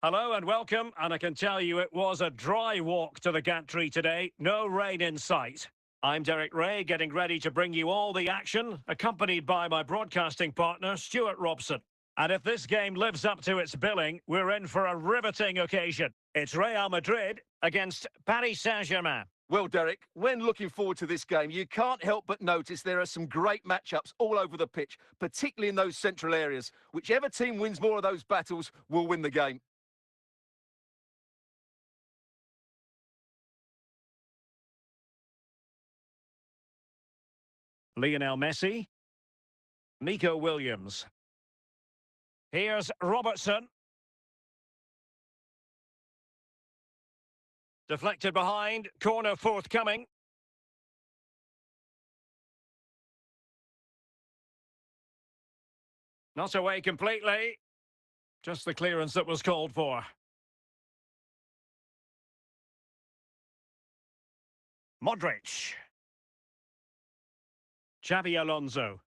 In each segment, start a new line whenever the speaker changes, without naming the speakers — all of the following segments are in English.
Hello and welcome, and I can tell you it was a dry walk to the gantry today, no rain in sight. I'm Derek Ray, getting ready to bring you all the action, accompanied by my broadcasting partner, Stuart Robson. And if this game lives up to its billing, we're in for a riveting occasion. It's Real Madrid against Paris Saint-Germain.
Well, Derek, when looking forward to this game, you can't help but notice there are some great matchups all over the pitch, particularly in those central areas. Whichever team wins more of those battles will win the game.
Lionel Messi. Nico Williams. Here's Robertson. Deflected behind, corner forthcoming. Not away completely. Just the clearance that was called for. Modric. Xabi Alonso.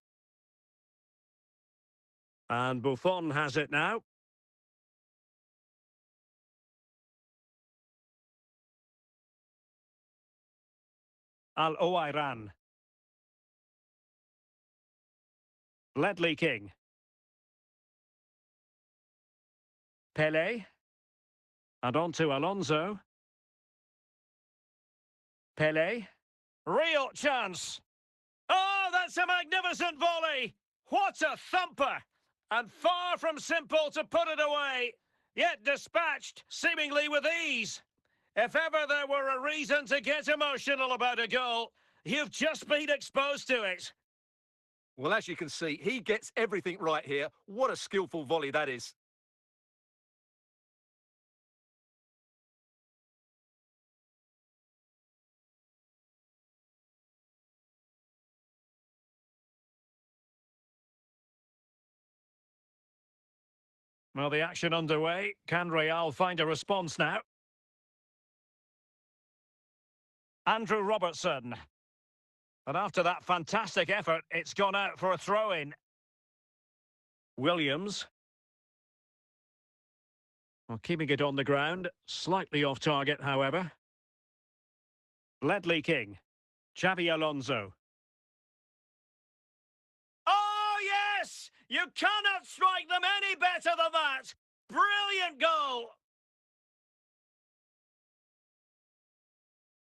And Buffon has it now. Al-Owairan. Ledley King. Pele. And on to Alonso. Pele. Real chance. Oh, that's a magnificent volley. What a thumper. And far from simple to put it away, yet dispatched seemingly with ease. If ever there were a reason to get emotional about a goal, you've just been exposed to it.
Well, as you can see, he gets everything right here. What a skillful volley that is.
Well, the action underway. Can Real find a response now? Andrew Robertson. And after that fantastic effort, it's gone out for a throw-in. Williams. Well, keeping it on the ground. Slightly off target, however. Ledley King. Xabi Alonso. Oh, yes! You cannot strike them any better than that! Brilliant goal!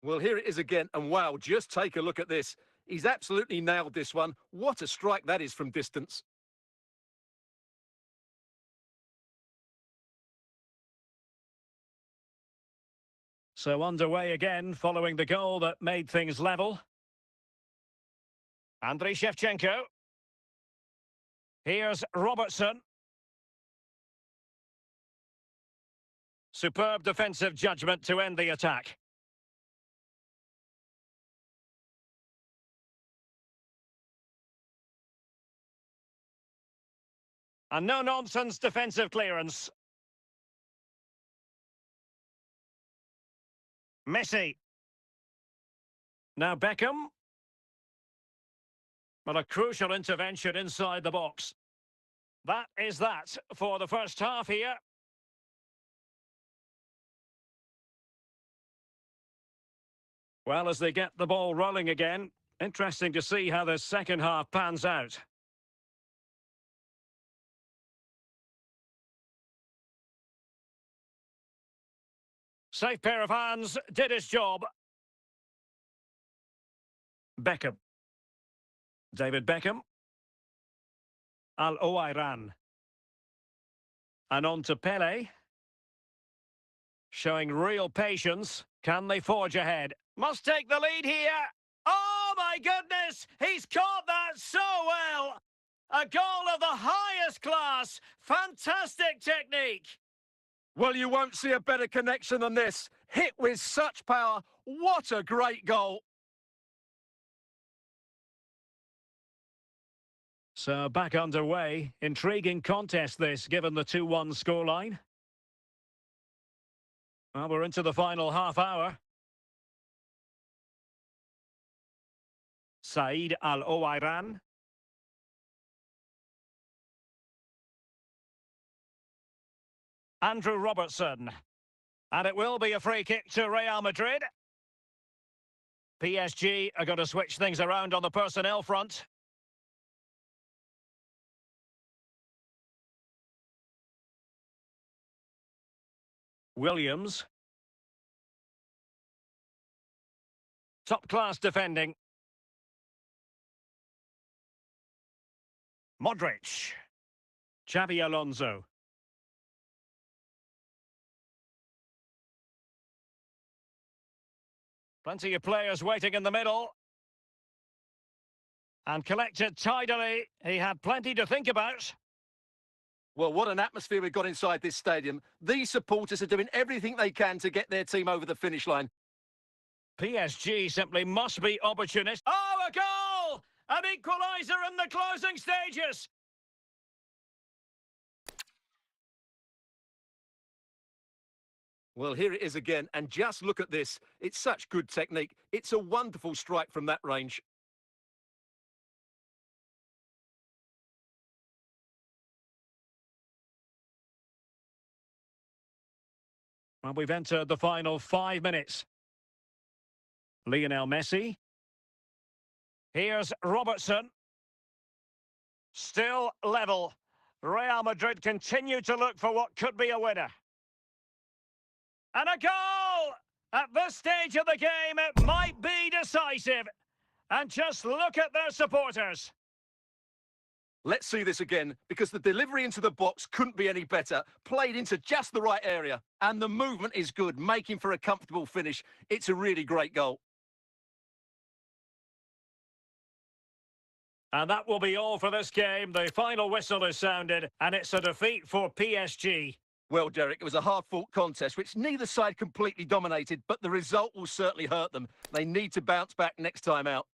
Well, here it is again, and wow, just take a look at this. He's absolutely nailed this one. What a strike that is from distance.
So underway again, following the goal that made things level. Andriy Shevchenko. Here's Robertson. Superb defensive judgment to end the attack. And no-nonsense defensive clearance. Messi. Now Beckham. But a crucial intervention inside the box. That is that for the first half here. Well, as they get the ball rolling again, interesting to see how the second half pans out. Safe pair of hands, did his job. Beckham. David Beckham. Al-Owairan. And on to Pele. Showing real patience. Can they forge ahead? Must take the lead here. Oh, my goodness! He's caught that so well! A goal of the highest class. Fantastic technique.
Well, you won't see a better connection than this. Hit with such power. What a great goal.
So back underway. Intriguing contest this, given the 2-1 scoreline. Well, we're into the final half hour. Said Al-Owairan. Andrew Robertson. And it will be a free kick to Real Madrid. PSG are going to switch things around on the personnel front. Williams. Top-class defending. Modric. Xabi Alonso. Plenty of players waiting in the middle. And collected tidily. He had plenty to think about.
Well, what an atmosphere we've got inside this stadium. These supporters are doing everything they can to get their team over the finish line.
PSG simply must be opportunist. Oh, a goal! An equaliser in the closing stages!
Well, here it is again, and just look at this. It's such good technique. It's a wonderful strike from that range.
Well, we've entered the final 5 minutes. Lionel Messi. Here's Robertson. Still level. Real Madrid continue to look for what could be a winner. And a goal! At this stage of the game, it might be decisive. And just look at their supporters.
Let's see this again, because the delivery into the box couldn't be any better. Played into just the right area. And the movement is good, making for a comfortable finish. It's a really great goal.
And that will be all for this game. The final whistle is sounded, and it's a defeat for PSG.
Well, Derek, it was a hard-fought contest, which neither side completely dominated, but the result will certainly hurt them. They need to bounce back next time out.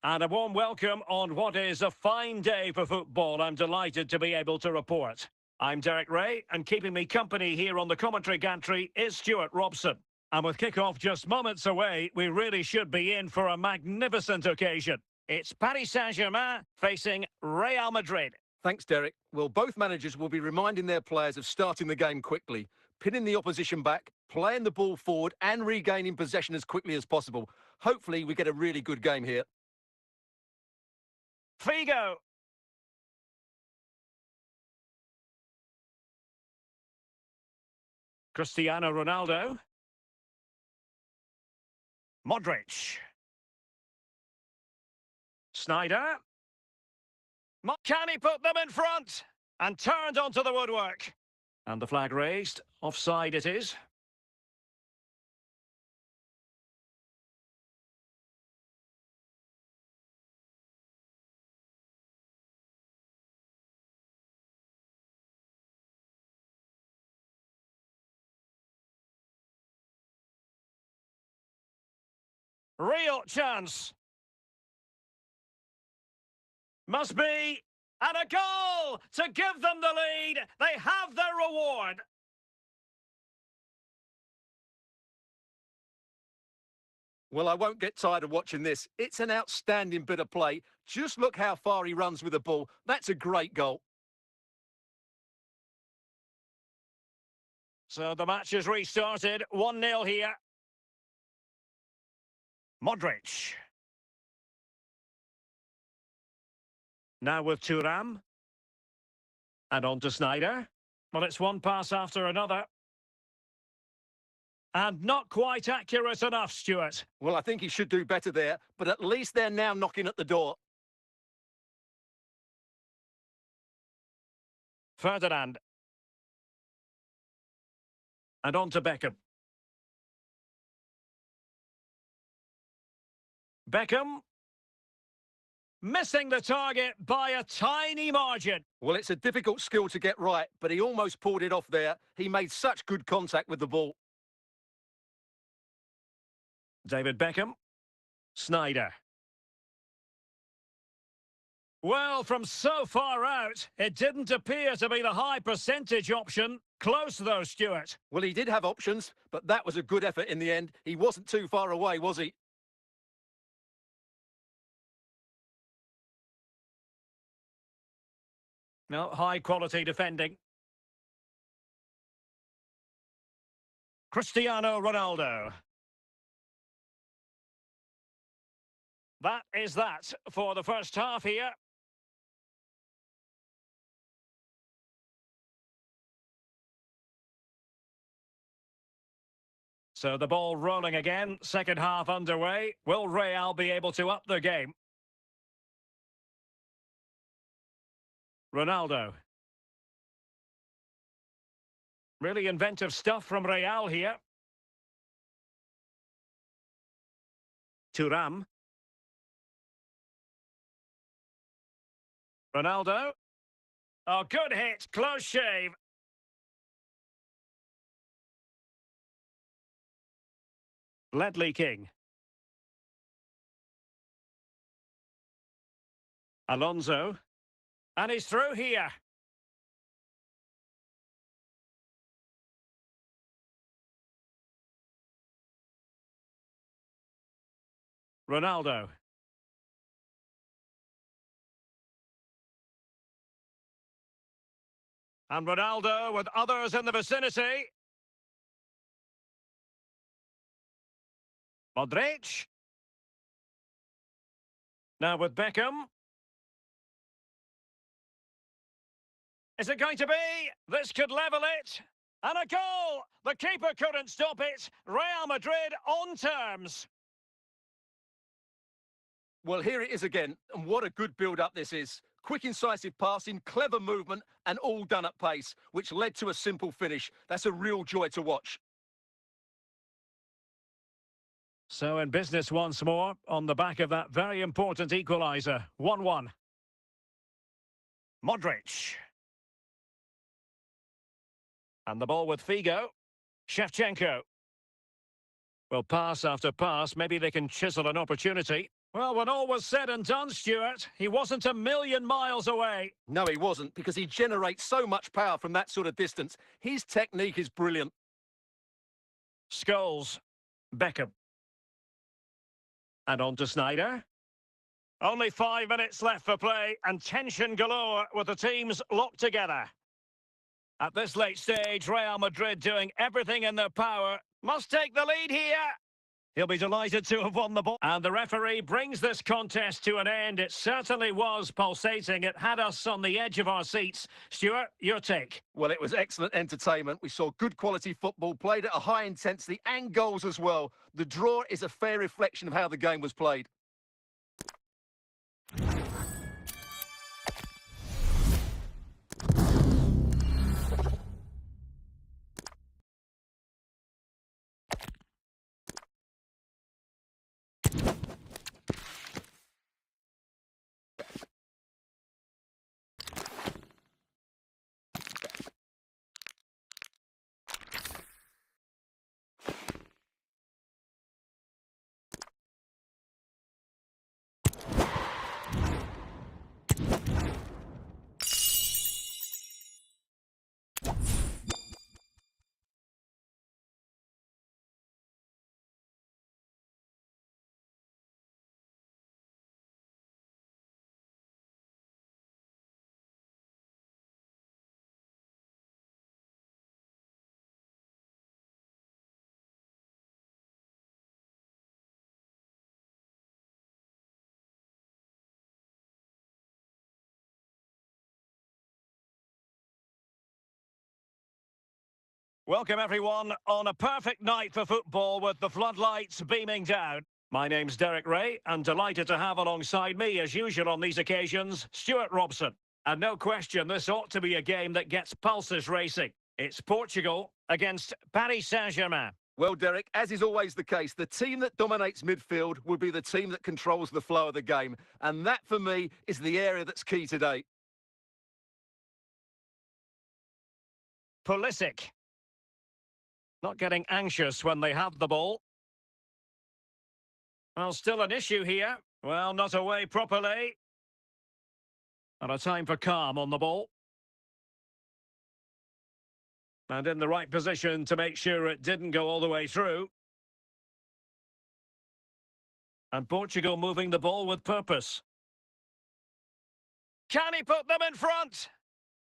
And a warm welcome on what is a fine day for football. I'm delighted to be able to report. I'm Derek Ray, and keeping me company here on the commentary gantry is Stuart Robson. And with kick-off just moments away, we really should be in for a magnificent occasion. It's Paris Saint-Germain facing Real Madrid.
Thanks, Derek. Well, both managers will be reminding their players of starting the game quickly, pinning the opposition back, playing the ball forward and regaining possession as quickly as possible. Hopefully, we get a really good game here.
Figo. Cristiano Ronaldo. Modric. Snyder. Can he put them in front? And turned onto the woodwork. And the flag raised. Offside it is. Real chance. Must be. And a goal to give them the lead. They have their reward.
Well, I won't get tired of watching this. It's an outstanding bit of play. Just look how far he runs with the ball. That's a great goal.
So the match is restarted. 1-0 here. Modric. Now with Thuram. And on to Snyder. Well, it's one pass after another. And not quite accurate enough, Stuart.
Well, I think he should do better there, but at least they're now knocking at the door.
Ferdinand. And on to Beckham. Beckham. Missing the target by a tiny margin.
Well, it's a difficult skill to get right, but he almost pulled it off there. He made such good contact with the ball.
David Beckham. Snyder. Well, from so far out, it didn't appear to be the high percentage option. Close though, Stuart.
Well, he did have options, but that was a good effort in the end. He wasn't too far away, was he?
No, high quality defending. Cristiano Ronaldo. That is that for the first half here. So the ball rolling again, second half underway. Will Real be able to up the game? Ronaldo. Really inventive stuff from Real here. Thuram. Ronaldo. Oh, good hit, close shave. Ledley King. Alonso. And he's through here. Ronaldo. And Ronaldo with others in the vicinity. Modric. Now with Beckham. Is it going to be? This could level it. And a goal! The keeper couldn't stop it. Real Madrid on terms.
Well, here it is again, and what a good build-up this is. Quick, incisive passing, clever movement, and all done at pace, which led to a simple finish. That's a real joy to watch.
So in business once more, on the back of that very important equaliser. 1-1. Modric. And the ball with Figo. Shevchenko. Well, pass after pass, maybe they can chisel an opportunity. Well, when all was said and done, Stuart, he wasn't a million miles away.
No, he wasn't, because he generates so much power from that sort of distance. His technique is brilliant.
Scholes. Beckham. And on to Snyder. Only 5 minutes left for play and tension galore with the teams locked together. At this late stage, Real Madrid doing everything in their power. Must take the lead here. He'll be delighted to have won the ball. And the referee brings this contest to an end. It certainly was pulsating. It had us on the edge of our seats. Stuart, your take?
Well, it was excellent entertainment. We saw good quality football, played at a high intensity and goals as well. The draw is a fair reflection of how the game was played.
Welcome, everyone, on a perfect night for football with the floodlights beaming down. My name's Derek Ray, and delighted to have alongside me, as usual on these occasions, Stuart Robson. And no question, this ought to be a game that gets pulses racing. It's Portugal against Paris Saint-Germain.
Well, Derek, as is always the case, the team that dominates midfield will be the team that controls the flow of the game. And that, for me, is the area that's key today.
Pulisic. Not getting anxious when they have the ball. Well, still an issue here. Well, not away properly. And a time for calm on the ball. And in the right position to make sure it didn't go all the way through. And Portugal moving the ball with purpose. Can he put them in front?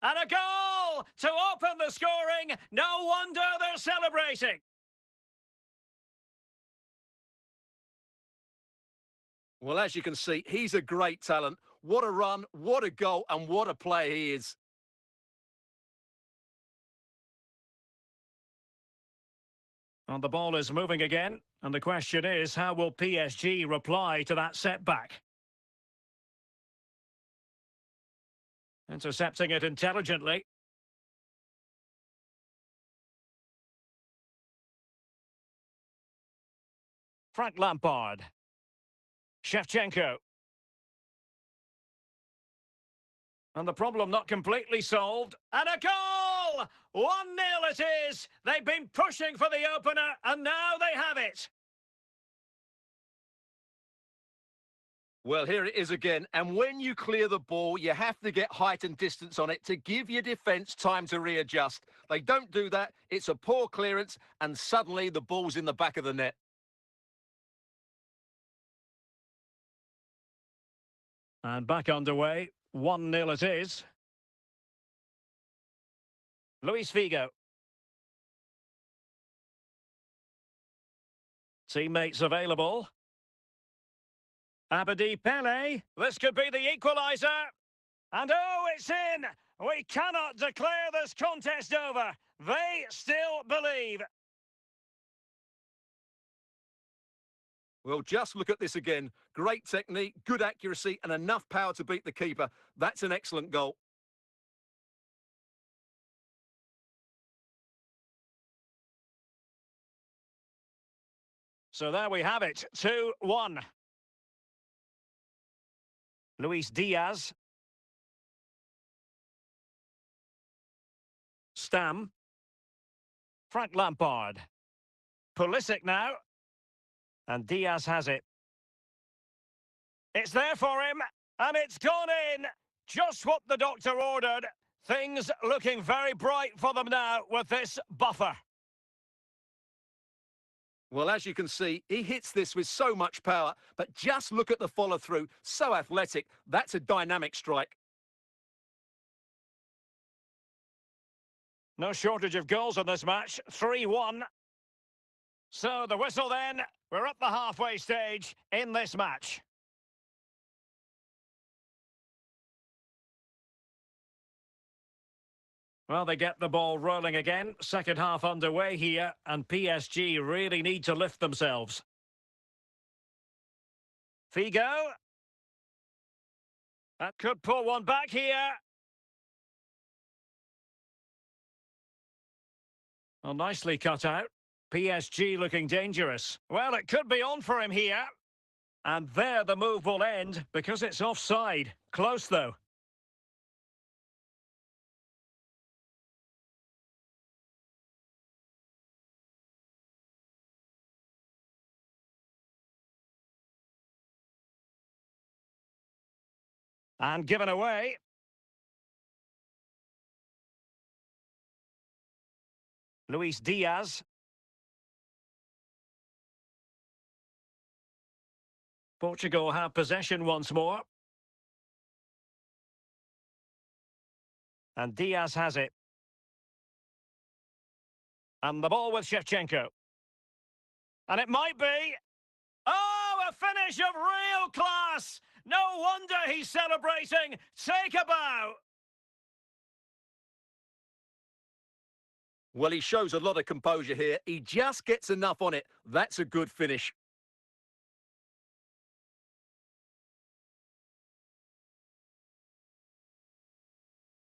And a goal to open the scoring. No wonder they're celebrating.
Well, as you can see, he's a great talent. What a run, what a goal, and what a player he is.
And the ball is moving again. And the question is, how will PSG reply to that setback? Intercepting it intelligently. Frank Lampard. Shevchenko. And the problem not completely solved. And a goal! 1-0 it is. They've been pushing for the opener, and now they have it.
Well, here it is again. And when you clear the ball, you have to get height and distance on it to give your defence time to readjust. They don't do that. It's a poor clearance, and suddenly the ball's in the back of the net.
And back underway. 1-0 it is. Luis Figo. Teammates available. Abedi Pele. This could be the equaliser. And oh, it's in! We cannot declare this contest over. They still believe.
Well, just look at this again. Great technique, good accuracy, and enough power to beat the keeper. That's an excellent goal.
So there we have it, 2-1. Luis Diaz. Stam. Frank Lampard. Pulisic now. And Diaz has it. It's there for him, and it's gone in. Just what the doctor ordered. Things looking very bright for them now with this buffer.
Well, as you can see, he hits this with so much power, but just look at the follow-through. So athletic. That's a dynamic strike.
No shortage of goals in this match. 3-1. So the whistle then. We're at the halfway stage in this match. Well, they get the ball rolling again. Second half underway here, and PSG really need to lift themselves. Figo. That could pull one back here. Well, nicely cut out. PSG looking dangerous. Well, it could be on for him here. And there the move will end because it's offside. Close, though. And given away. Luis Diaz. Portugal have possession once more. And Diaz has it. And the ball with Shevchenko. And it might be... Oh, a finish of real class! No wonder he's celebrating. Take a bow.
Well, he shows a lot of composure here. He just gets enough on it. That's a good finish.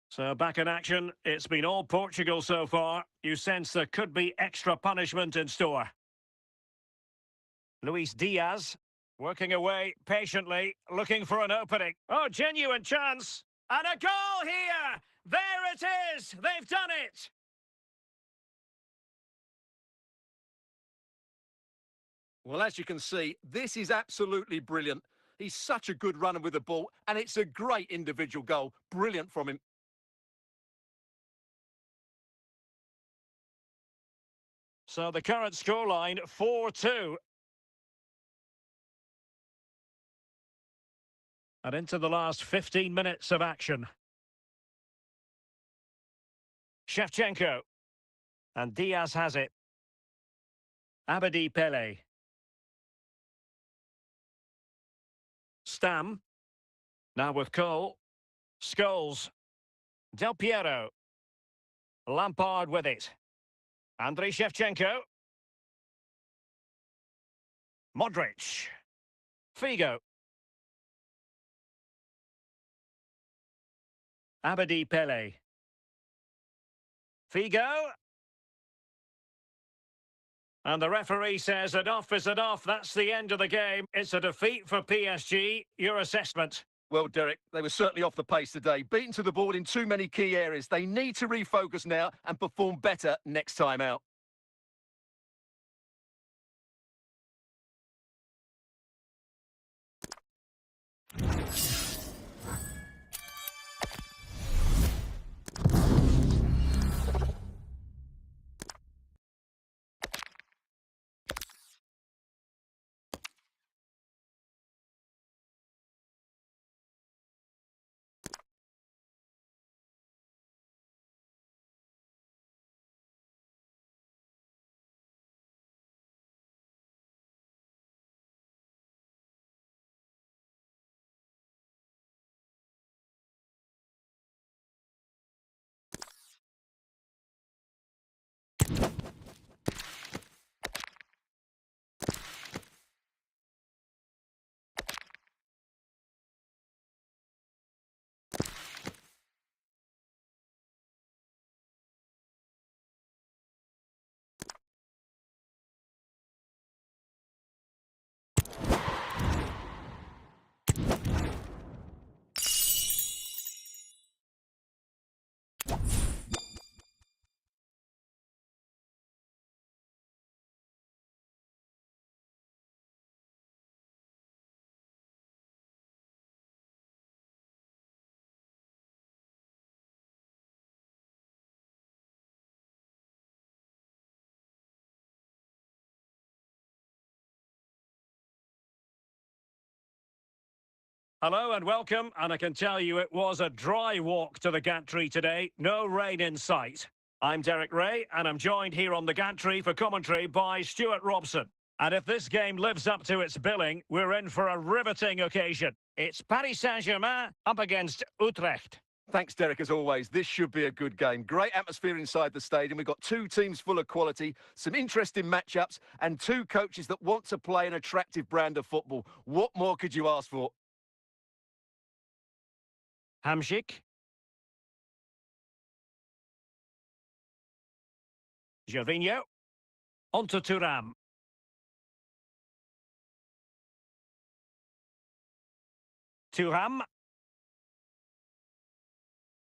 So back in action. It's been all Portugal so far. You sense there could be extra punishment in store. Luis Diaz working away patiently, looking for an opening. Oh, genuine chance. And a goal here! There it is! They've done it!
Well, as you can see, this is absolutely brilliant. He's such a good runner with the ball, and it's a great individual goal. Brilliant from him.
So the current scoreline, 4-2. And into the last 15 minutes of action. Shevchenko. And Diaz has it. Abedi Pele. Stam. Now with Cole. Scholes. Del Piero. Lampard with it. Andriy Shevchenko. Modric. Figo. Abedi Pele. Figo. And the referee says enough is enough. That's the end of the game. It's a defeat for PSG. Your assessment?
Well, Derek, they were certainly off the pace today. Beaten to the ball in too many key areas. They need to refocus now and perform better next time out.
Hello and welcome, and I can tell you it was a dry walk to the gantry today, no rain in sight. I'm Derek Ray, and I'm joined here on the gantry for commentary by Stuart Robson. And if this game lives up to its billing, we're in for a riveting occasion. It's Paris Saint-Germain up against Utrecht.
Thanks, Derek, as always. This should be a good game. Great atmosphere inside the stadium. We've got two teams full of quality, some interesting matchups, and two coaches that want to play an attractive brand of football. What more could you ask for?
Hamšík. Gervinho. Onto Thuram. Thuram.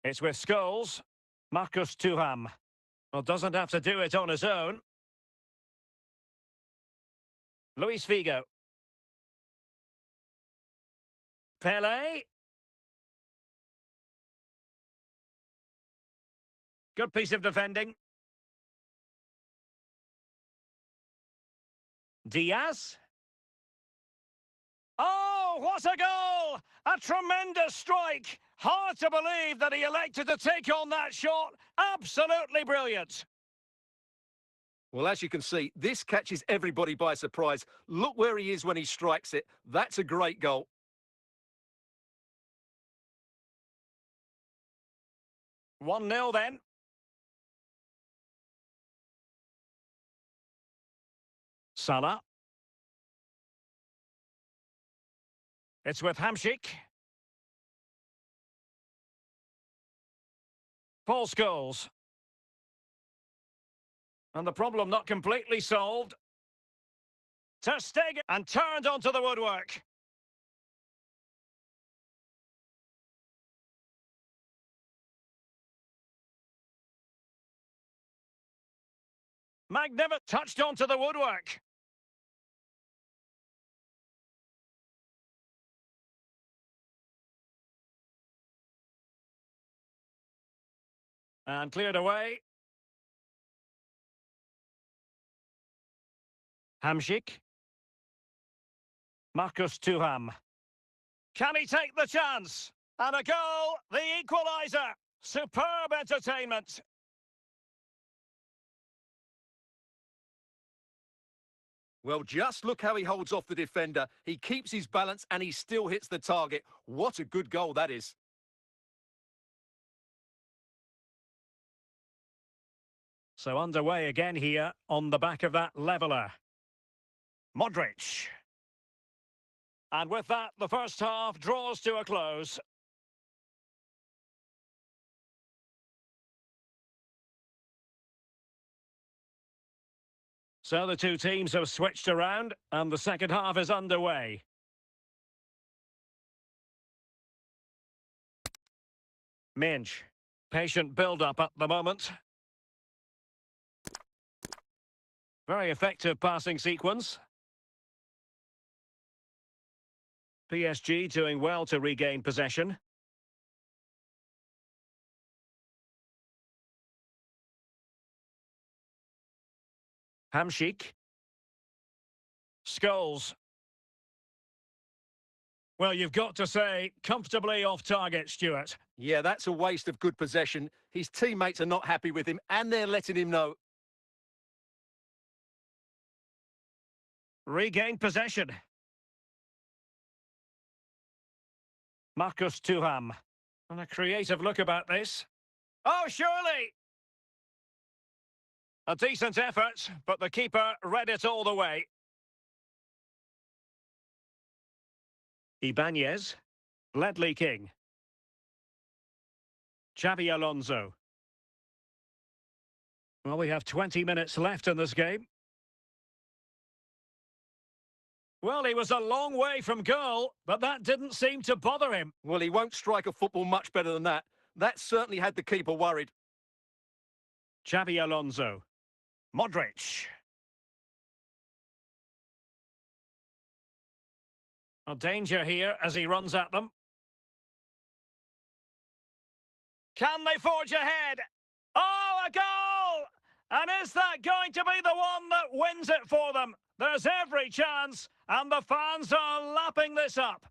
It's with Scholes. Marcus Thuram. Well, doesn't have to do it on his own. Luis Figo. Pele. Good piece of defending. Diaz. Oh, what a goal! A tremendous strike. Hard to believe that he elected to take on that shot. Absolutely brilliant.
Well, as you can see, this catches everybody by surprise. Look where he is when he strikes it. That's a great goal.
One 0 then. Salah. It's with Hamšík. Paul Scholes. And the problem not completely solved. Ter Stegen and turned onto the woodwork. Magnificent touched onto the woodwork. And cleared away. Hamšík. Marcus Thuram. Can he take the chance? And a goal, the equaliser. Superb entertainment.
Well, just look how he holds off the defender. He keeps his balance and he still hits the target. What a good goal that is.
So underway again here on the back of that leveller. Modric. And with that, the first half draws to a close. So the two teams have switched around and the second half is underway. Minge. Patient build-up at the moment. Very effective passing sequence. PSG doing well to regain possession. Hamšík. Scholes. Well, you've got to say, comfortably off target, Stuart.
Yeah, that's a waste of good possession. His teammates are not happy with him and they're letting him know.
Regain possession. Marcus Thuram. And a creative look about this. Oh, surely! A decent effort, but the keeper read it all the way. Ibanez. Ledley King. Xabi Alonso. Well, we have 20 minutes left in this game. Well, he was a long way from goal, but that didn't seem to bother him.
Well, he won't strike a football much better than that. That certainly had the keeper worried.
Xabi Alonso. Modric. A danger here as he runs at them. Can they forge ahead? Oh, a goal! And is that going to be the one that wins it for them? There's every chance, and the fans are lapping this up.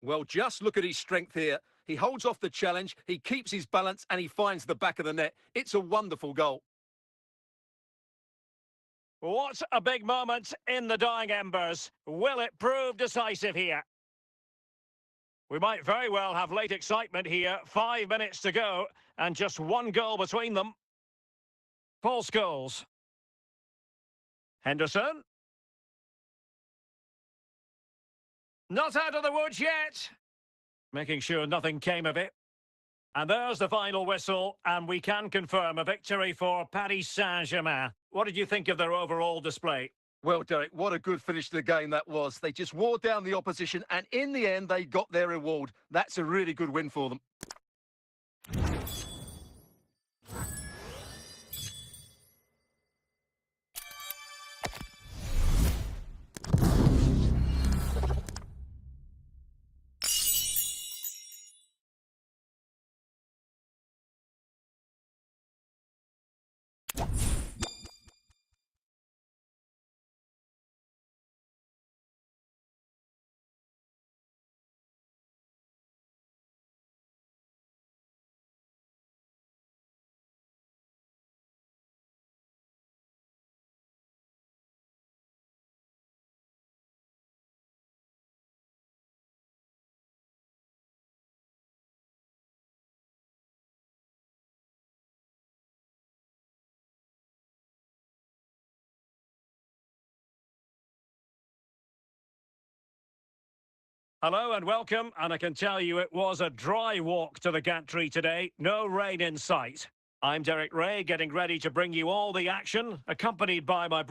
Well, just look at his strength here. He holds off the challenge, he keeps his balance, and he finds the back of the net. It's a wonderful goal.
What a big moment in the dying embers. Will it prove decisive here? We might very well have late excitement here. 5 minutes to go, and just one goal between them. Paul Scholes. Henderson. Not out of the woods yet. Making sure nothing came of it. And there's the final whistle, and we can confirm a victory for Paris Saint-Germain. What did you think of their overall display?
Well, Derek, what a good finish to the game that was. They just wore down the opposition, and in the end, they got their reward. That's a really good win for them.
Hello and welcome, and I can tell you it was a dry walk to the gantry today. No rain in sight. I'm Derek Ray, getting ready to bring you all the action, accompanied by my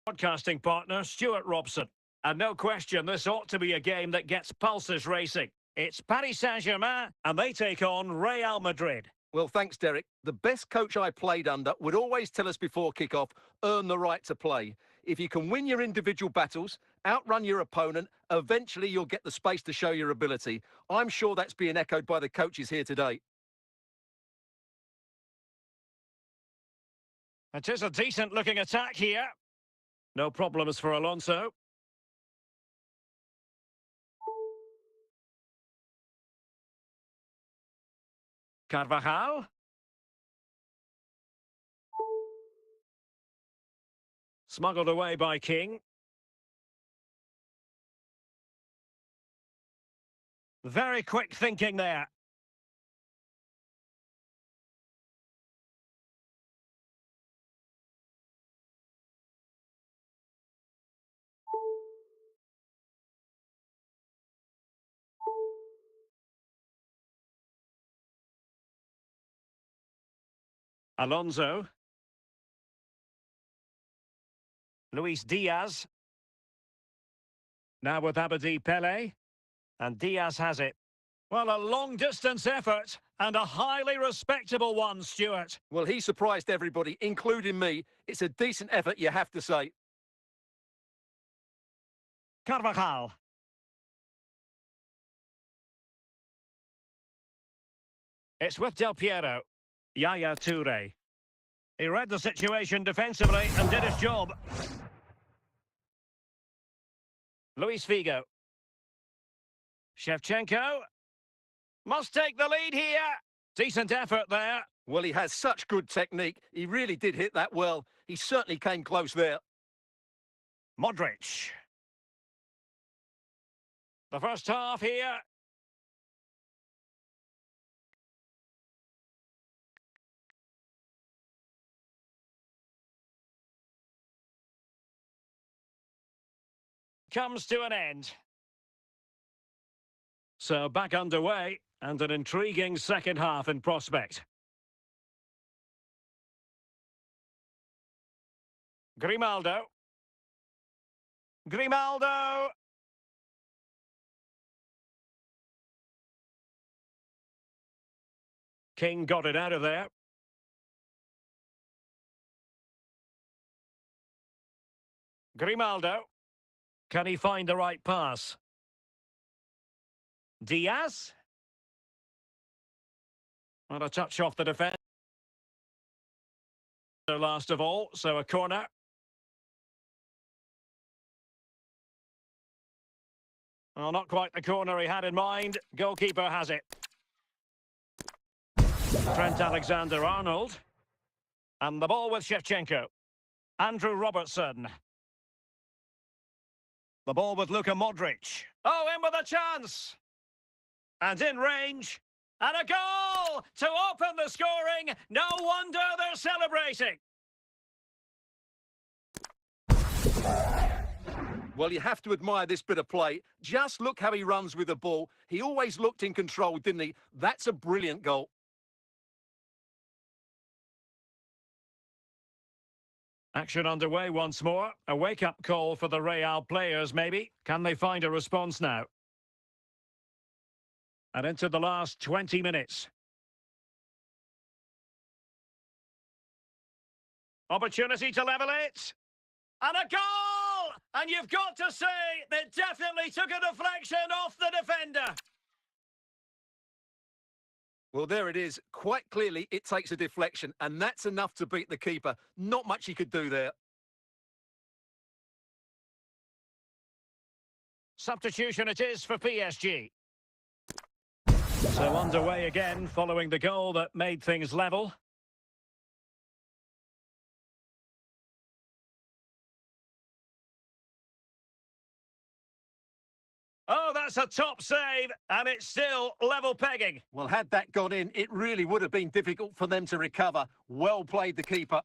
broadcasting partner, Stuart Robson. And no question, this ought to be a game that gets pulses racing. It's Paris Saint-Germain, and they take on Real Madrid.
Well, thanks, Derek. The best coach I played under would always tell us before kick-off, earn the right to play. If you can win your individual battles, outrun your opponent, eventually you'll get the space to show your ability. I'm sure that's being echoed by the coaches here today.
It is a decent-looking attack here. No problems for Alonso. Carvajal. Smuggled away by King. Very quick thinking there. Alonso. Luis Diaz. Now with Abedi Pele. And Diaz has it. Well, a long-distance effort and a highly respectable one, Stuart.
Well, he surprised everybody, including me. It's a decent effort, you have to say.
Carvajal. It's with Del Piero. Yaya Toure. He read the situation defensively and did his job. Luis Figo. Shevchenko. Must take the lead here. Decent effort there.
Well, he has such good technique. He really did hit that well. He certainly came close there.
Modric. The first half here. Comes to an end. So back underway, and an intriguing second half in prospect. Grimaldo. Grimaldo. King got it out of there. Grimaldo. Can he find the right pass? Diaz. And a touch off the defence. last of all, so a corner. Well, not quite the corner he had in mind. Goalkeeper has it. Trent Alexander-Arnold. And the ball with Shevchenko. Andrew Robertson. The ball with Luka Modric. Oh, in with a chance! And in range. And a goal to open the scoring. No wonder they're celebrating.
Well, you have to admire this bit of play. Just look how he runs with the ball. He always looked in control, didn't he? That's a brilliant goal.
Action underway once more. A wake-up call for the Real players, maybe. Can they find a response now? And into the last 20 minutes. Opportunity to level it. And a goal! And you've got to say, they definitely took a deflection off the defender.
Well, there it is. Quite clearly, it takes a deflection, and that's enough to beat the keeper. Not much he could do there.
Substitution it is for PSG. So underway again, following the goal that made things level. Oh, that's a top save, and it's still level pegging.
Well, had that gone in, it really would have been difficult for them to recover. Well played, the keeper.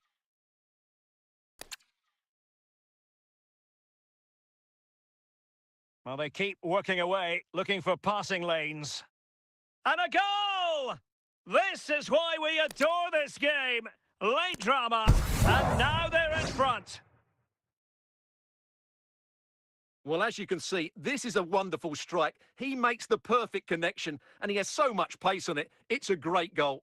Well, they keep working away, looking for passing lanes. And a goal! This is why we adore this game. Late drama, and now they're in front.
Well, as you can see, this is a wonderful strike. He makes the perfect connection, and he has so much pace on it. It's a great goal.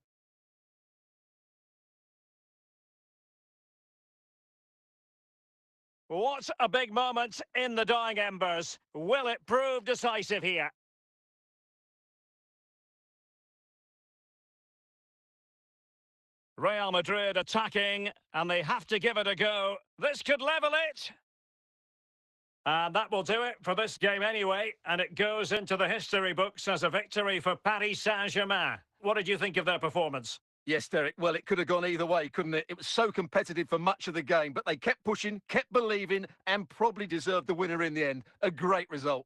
What a big moment in the dying embers. Will it prove decisive here? Real Madrid attacking, and they have to give it a go. This could level it. And that will do it for this game anyway, and it goes into the history books as a victory for Paris Saint-Germain. What did you think of their performance?
Yes, Derek, well, it could have gone either way, couldn't it? It was so competitive for much of the game, but they kept pushing, kept believing, and probably deserved the winner in the end. A great result.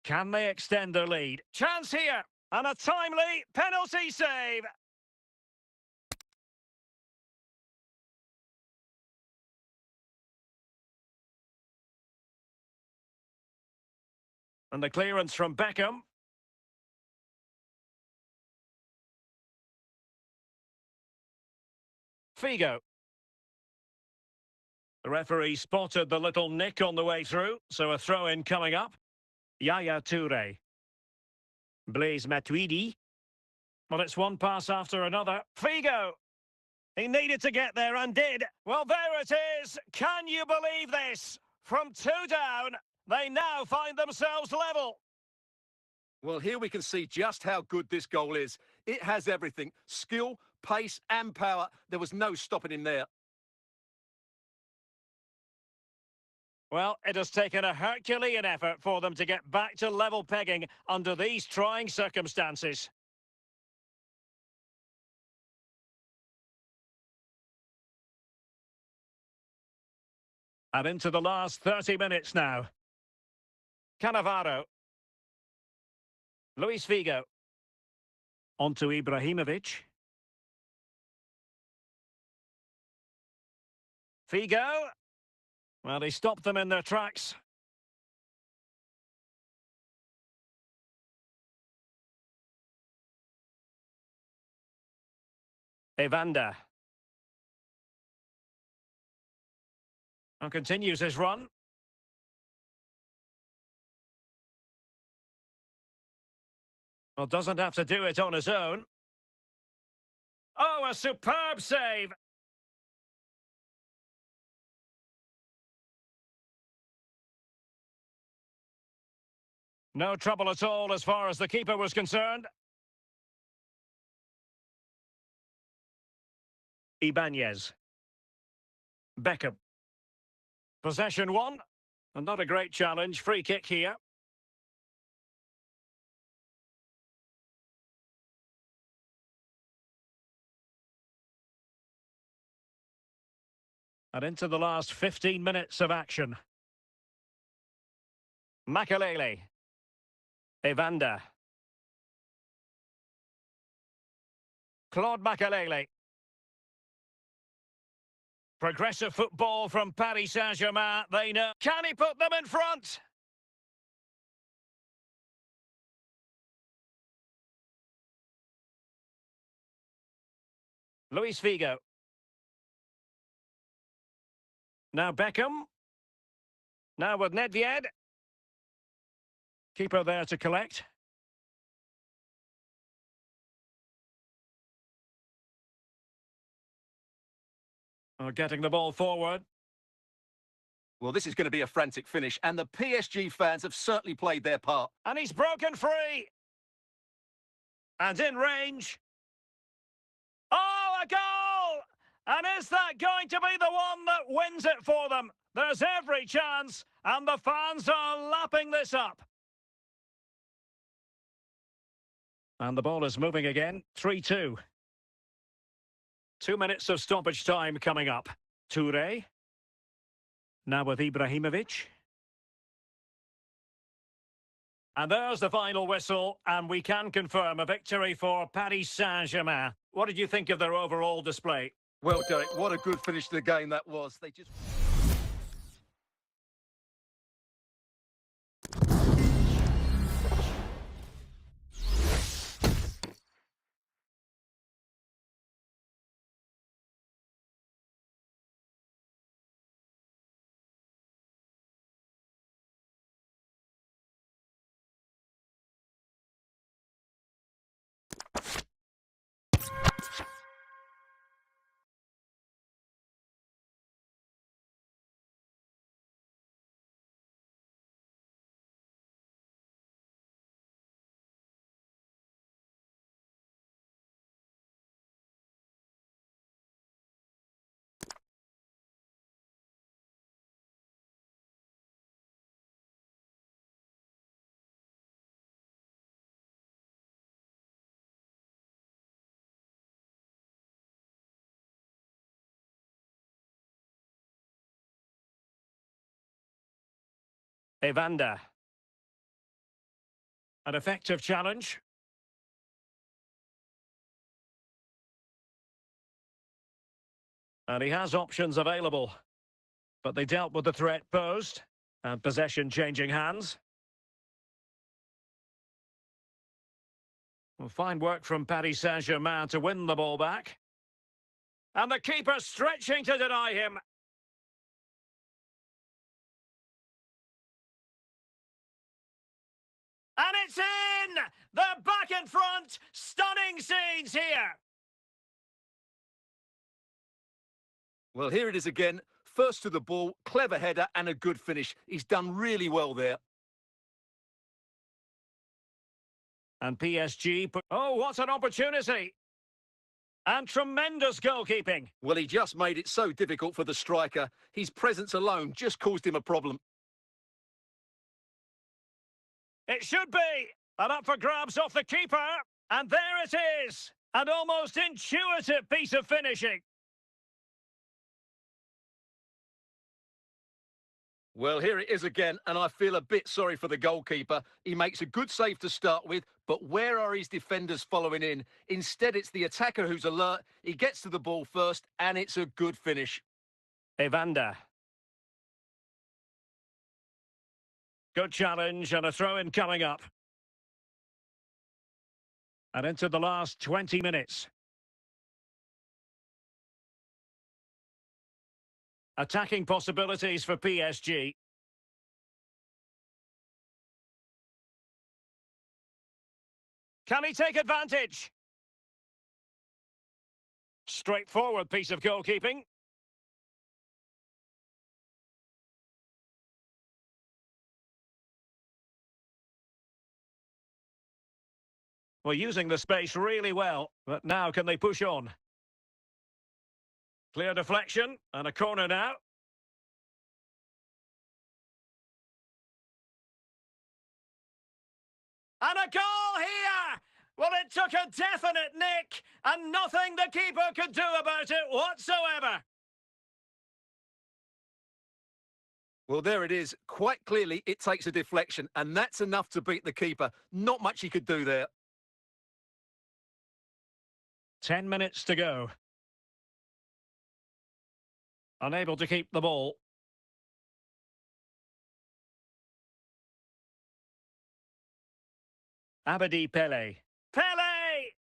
Can they extend their lead? Chance here, and a timely penalty save. And the clearance from Beckham. Figo. The referee spotted the little nick on the way through, so a throw-in coming up. Yaya Toure. Blaise Matuidi. Well, it's one pass after another. Figo! He needed to get there and did. Well, there it is. Can you believe this? From 2 down, they now find themselves level.
Well, here we can see just how good this goal is. It has everything. Skill, pace and power. There was no stopping him there.
Well, it has taken a Herculean effort for them to get back to level pegging under these trying circumstances. And into the last 30 minutes now. Cannavaro. Luis Figo. On to Ibrahimovic. Figo. Well, he stopped them in their tracks. Evander. And continues his run. Well, doesn't have to do it on his own. Oh, a superb save. No trouble at all as far as the keeper was concerned. Ibanez. Beckham. Possession one. And not a great challenge. Free kick here. And into the last 15 minutes of action. Makalele. Evander. Claude Makalele. Progressive football from Paris Saint-Germain. They know. Can he put them in front? Luis Figo. Now Beckham. Now with Nedved. Keeper there to collect. Getting the ball forward.
Well, this is going to be a frantic finish, and the PSG fans have certainly played their part.
And he's broken free. And in range. Oh, a goal! And is that going to be the one that wins it for them? There's every chance, and the fans are lapping this up. And the ball is moving again. 3-2. 2 minutes of stoppage time coming up. Toure. Now with Ibrahimovic. And there's the final whistle, and we can confirm a victory for Paris Saint-Germain. What did you think of their overall display?
Well, Derek, what a good finish to the game that was. They just...
Evander. An effective challenge. And he has options available. But they dealt with the threat posed. And possession changing hands. Well, fine work from Paris Saint-Germain to win the ball back. And the keeper stretching to deny him. And it's in! They're back in front! Stunning scenes here!
Well, here it is again. First to the ball, clever header and a good finish. He's done really well there.
And PSG... Oh, what an opportunity! And tremendous goalkeeping.
Well, he just made it so difficult for the striker. His presence alone just caused him a problem.
It should be! And up for grabs off the keeper. And there it is! An almost intuitive piece of finishing.
Well, here it is again, and I feel a bit sorry for the goalkeeper. He makes a good save to start with, but where are his defenders following in? Instead, it's the attacker who's alert. He gets to the ball first, and it's a good finish.
Evander. Good challenge and a throw-in coming up. And into the last 20 minutes. Attacking possibilities for PSG. Can he take advantage? Straightforward piece of goalkeeping. Well, using the space really well, but now can they push on? Clear deflection and a corner now. And a goal here! Well, it took a definite nick, and nothing the keeper could do about it whatsoever.
Well, there it is. Quite clearly, it takes a deflection, and that's enough to beat the keeper. Not much he could do there.
10 minutes to go. Unable to keep the ball. Abedi Pele. Pele!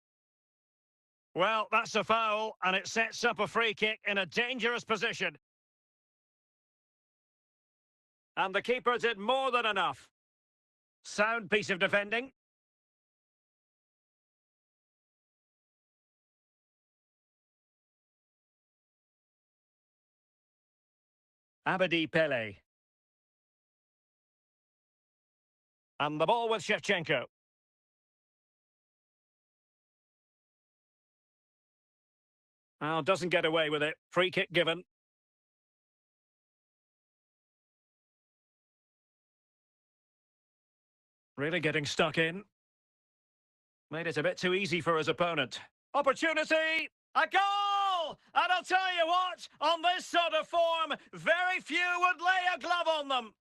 Well, that's a foul, and it sets up a free kick in a dangerous position. And the keeper did more than enough. Sound piece of defending. Abedi Pele. And the ball with Shevchenko. Oh, doesn't get away with it. Free kick given. Really getting stuck in. Made it a bit too easy for his opponent. Opportunity! A goal! And I'll tell you what, on this sort of form, very few would lay a glove on them.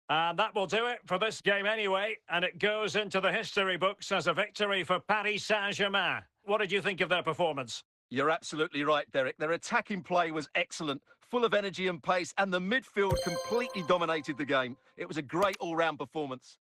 And that will do it for this game anyway, and it goes into the history books as a victory for Paris Saint-Germain. What did you think of their performance?
You're absolutely right, Derek. Their attacking play was excellent, full of energy and pace, and the midfield completely dominated the game. It was a great all-round performance.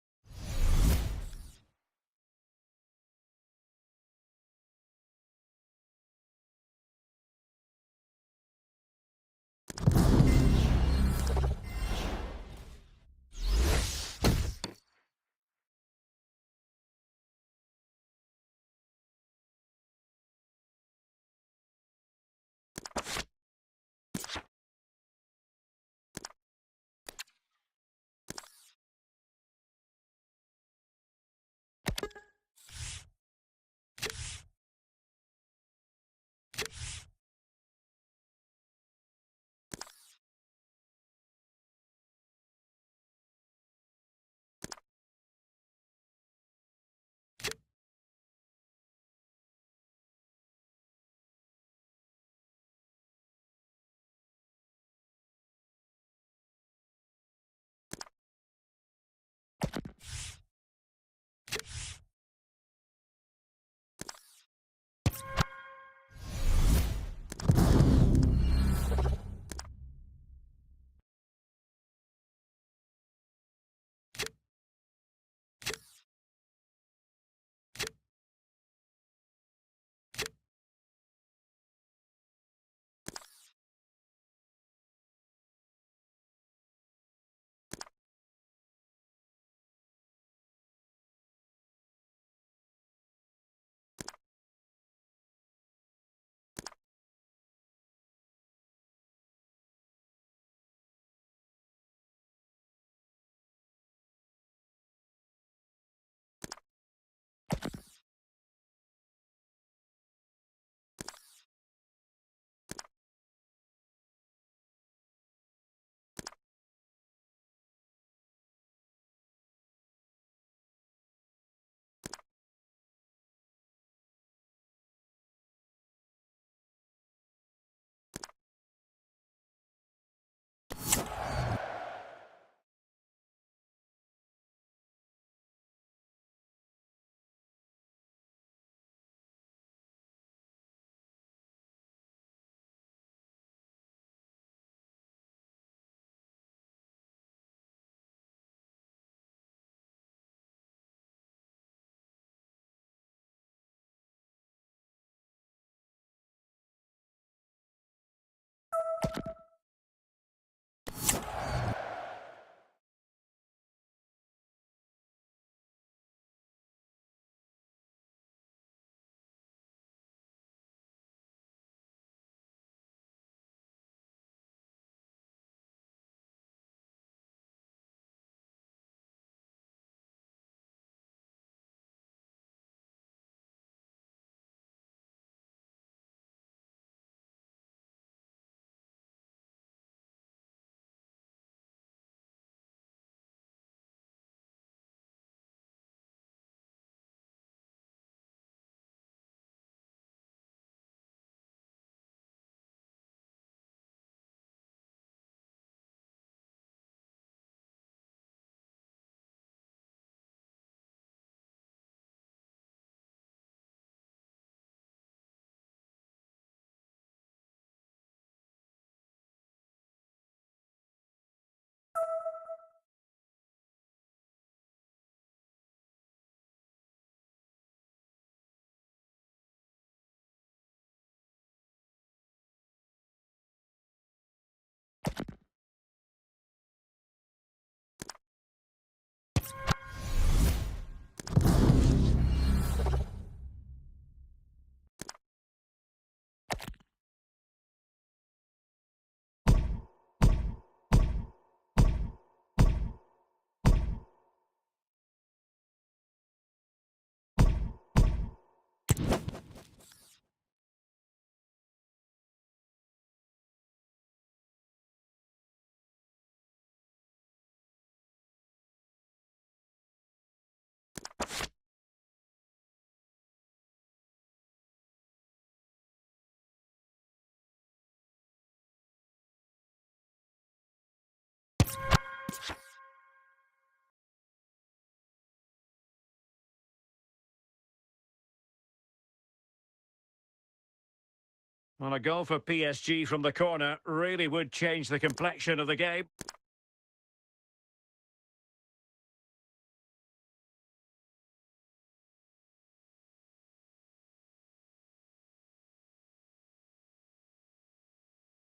Well, a goal for PSG from the corner really would change the complexion of the game.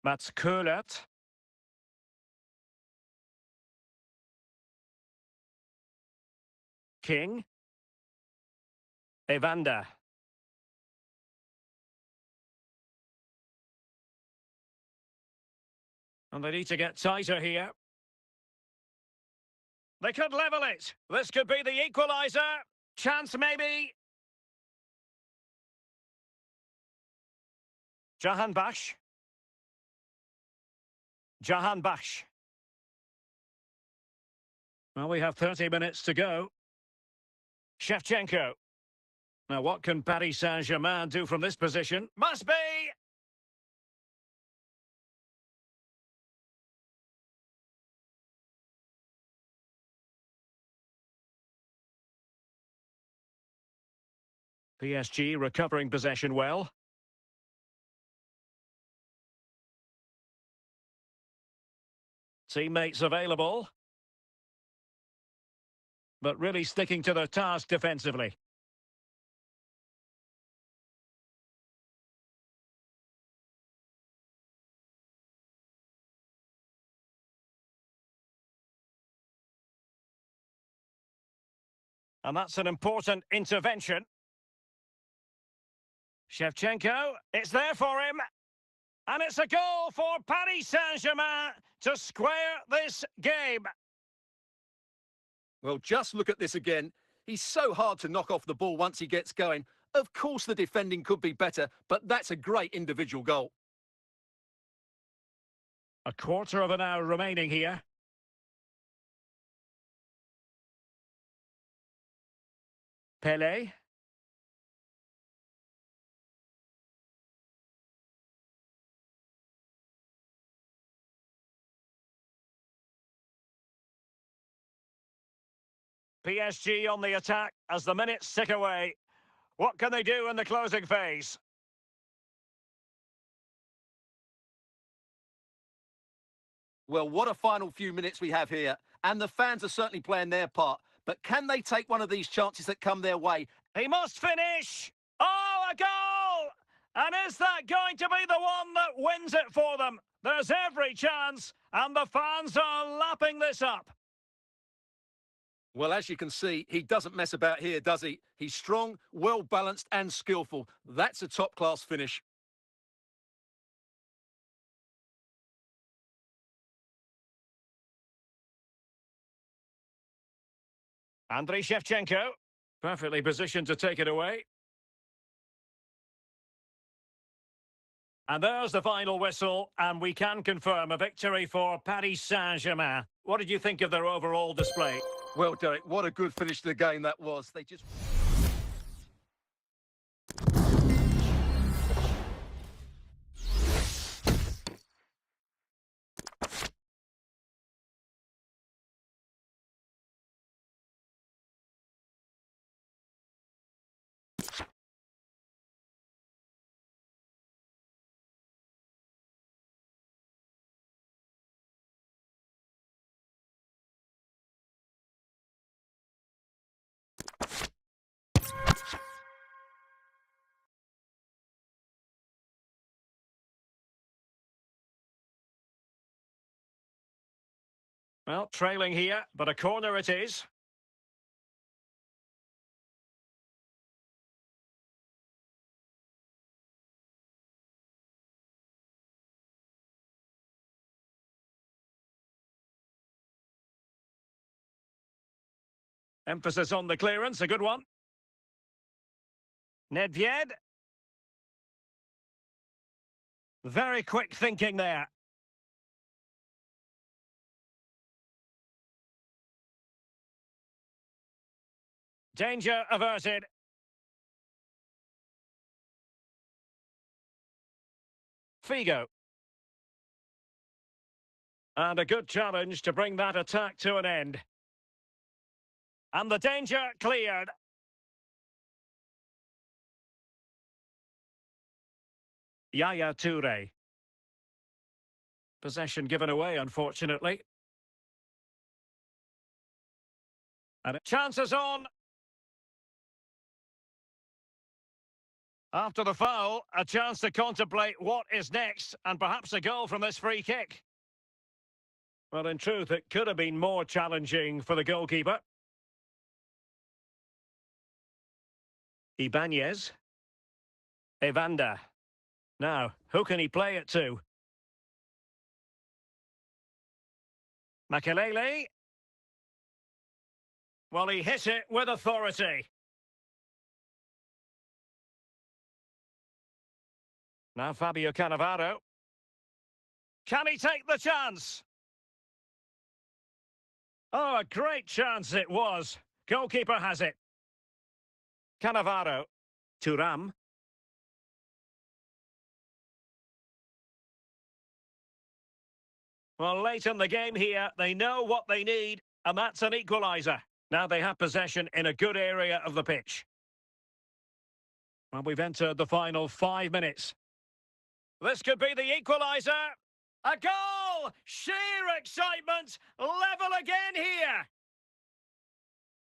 That's Kulet. King. Evander. And they need to get tighter here. They could level it. This could be the equaliser. Chance maybe. Jahanbakhsh. Jahanbakhsh. Well, we have 30 minutes to go. Shevchenko. Now, what can Paris Saint-Germain do from this position? Must be! PSG recovering possession well. Teammates available. But really sticking to their task defensively. And that's an important intervention. Shevchenko, it's there for him. And it's a goal for Paris Saint-Germain to square this game.
Well, just look at this again. He's so hard to knock off the ball once he gets going. Of course, the defending could be better, but that's a great individual goal.
A quarter of an hour remaining here. Pele. PSG on the attack as the minutes tick away. What can they do in the closing phase?
Well, what a final few minutes we have here. And the fans are certainly playing their part. But can they take one of these chances that come their way?
He must finish! Oh, a goal! And is that going to be the one that wins it for them? There's every chance, and the fans are lapping this up.
Well, as you can see, he doesn't mess about here, does he? He's strong, well-balanced and skillful. That's a top-class finish.
Andriy Shevchenko, perfectly positioned to take it away. And there's the final whistle, and we can confirm a victory for Paris Saint-Germain. What did you think of their overall display?
Well, Derek, what a good finish to the game that was. They just...
Well, trailing here, but a corner it is. Emphasis on the clearance, a good one. Nedved. Very quick thinking there. Danger averted. Figo. And a good challenge to bring that attack to an end. And the danger cleared. Yaya Toure. Possession given away, unfortunately. And chances on. After the foul, a chance to contemplate what is next, and perhaps a goal from this free kick. Well, in truth, it could have been more challenging for the goalkeeper. Ibanez. Evander. Now, who can he play it to? Makelele. Well, he hit it with authority. Now Fabio Cannavaro. Can he take the chance? Oh, a great chance it was. Goalkeeper has it. Cannavaro. Thuram. Well, late in the game here, they know what they need, and that's an equaliser. Now they have possession in a good area of the pitch. Well, we've entered the final 5 minutes. This could be the equaliser. A goal! Sheer excitement! Level again here!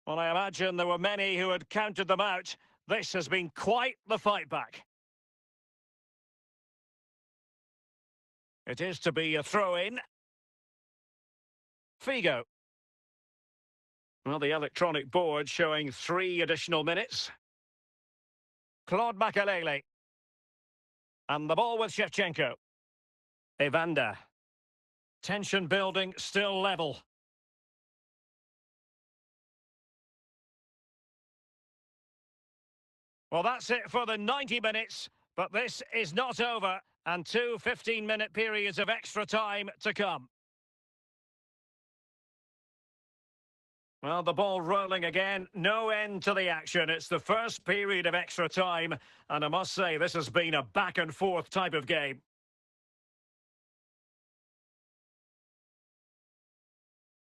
Well, I imagine there were many who had counted them out. This has been quite the fight back. It is to be a throw-in. Figo. Well, the electronic board showing 3 additional minutes. Claude Makelele. And the ball with Shevchenko. Evander. Tension building, still level. Well, that's it for the 90 minutes, but this is not over, and 2 15-minute periods of extra time to come. Well, the ball rolling again, no end to the action. It's the first period of extra time, and I must say this has been a back-and-forth type of game.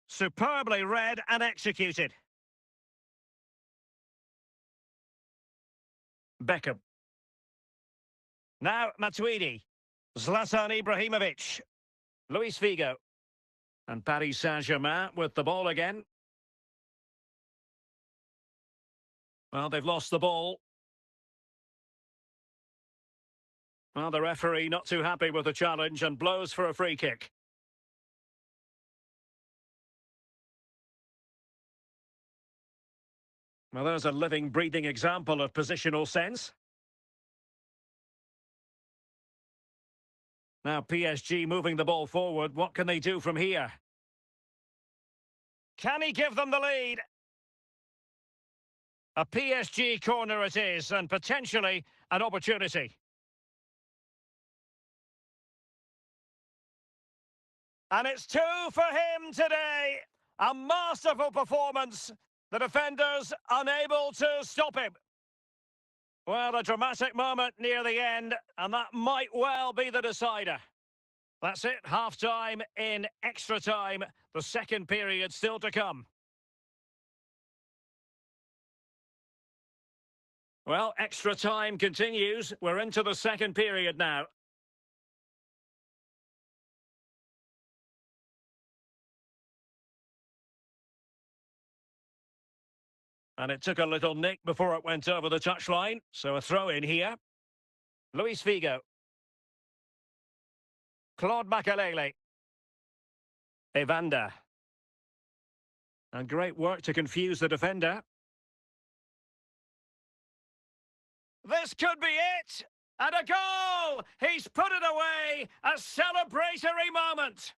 Superbly read and executed. Beckham. Now Matuidi. Zlatan Ibrahimovic. Luis Figo. And Paris Saint-Germain with the ball again. Well, they've lost the ball. Well, the referee not too happy with the challenge and blows for a free kick. Well, there's a living, breathing example of positional sense. Now PSG moving the ball forward. What can they do from here? Can he give them the lead? A PSG corner it is, and potentially an opportunity. And it's 2 for him today. A masterful performance. The defenders unable to stop him. Well, a dramatic moment near the end, and that might well be the decider. That's it, half-time in extra time. The second period still to come. Well, extra time continues. We're into the second period now. And it took a little nick before it went over the touchline. So a throw in here. Luis Figo. Claude Makelele. Evander. And great work to confuse the defender. This could be it! And a goal! He's put it away! A celebratory moment!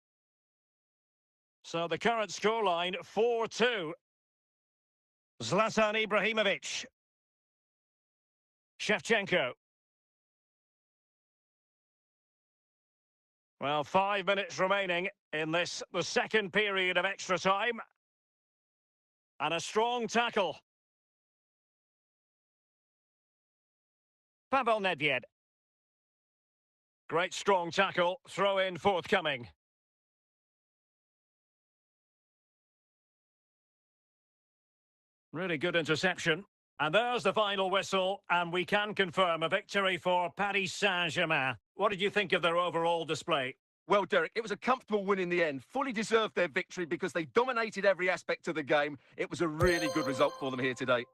So the current scoreline, 4-2. Zlatan Ibrahimovic. Shevchenko. Well, 5 minutes remaining in this, the second period of extra time. And a strong tackle. Pavel Nedved. Great strong tackle, throw in forthcoming. Really good interception. And there's the final whistle, and we can confirm a victory for Paris Saint-Germain. What did you think of their overall display?
Well, Derek, it was a comfortable win in the end. Fully deserved their victory because they dominated every aspect of the game. It was a really good result for them here today.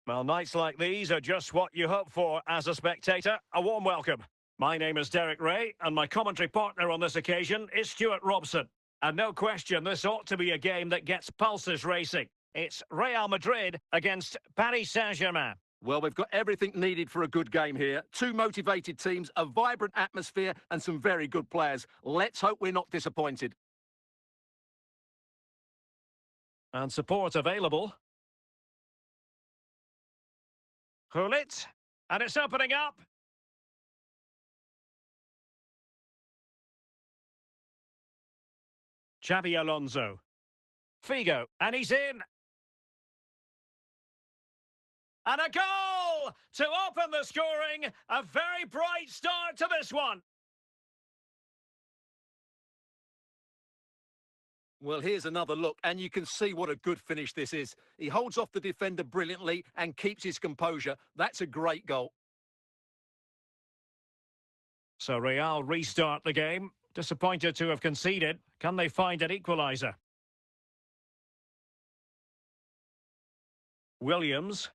Well, nights like these are just what you hope for as a spectator. A warm welcome. My name is Derek Ray, and my commentary partner on this occasion is Stuart Robson. And no question, this ought to be a game that gets pulses racing. It's Real Madrid against Paris Saint-Germain.
Well, we've got everything needed for a good game here. Two motivated teams, a vibrant atmosphere, and some very good players. Let's hope we're not disappointed.
And support available. Gullit, and it's opening up. Xabi Alonso. Figo, and he's in. And a goal to open the scoring. A very bright start to this one.
Well, here's another look, and you can see what a good finish this is. He holds off the defender brilliantly and keeps his composure. That's a great goal.
So Real restart the game. Disappointed to have conceded. Can they find an equaliser? Williams.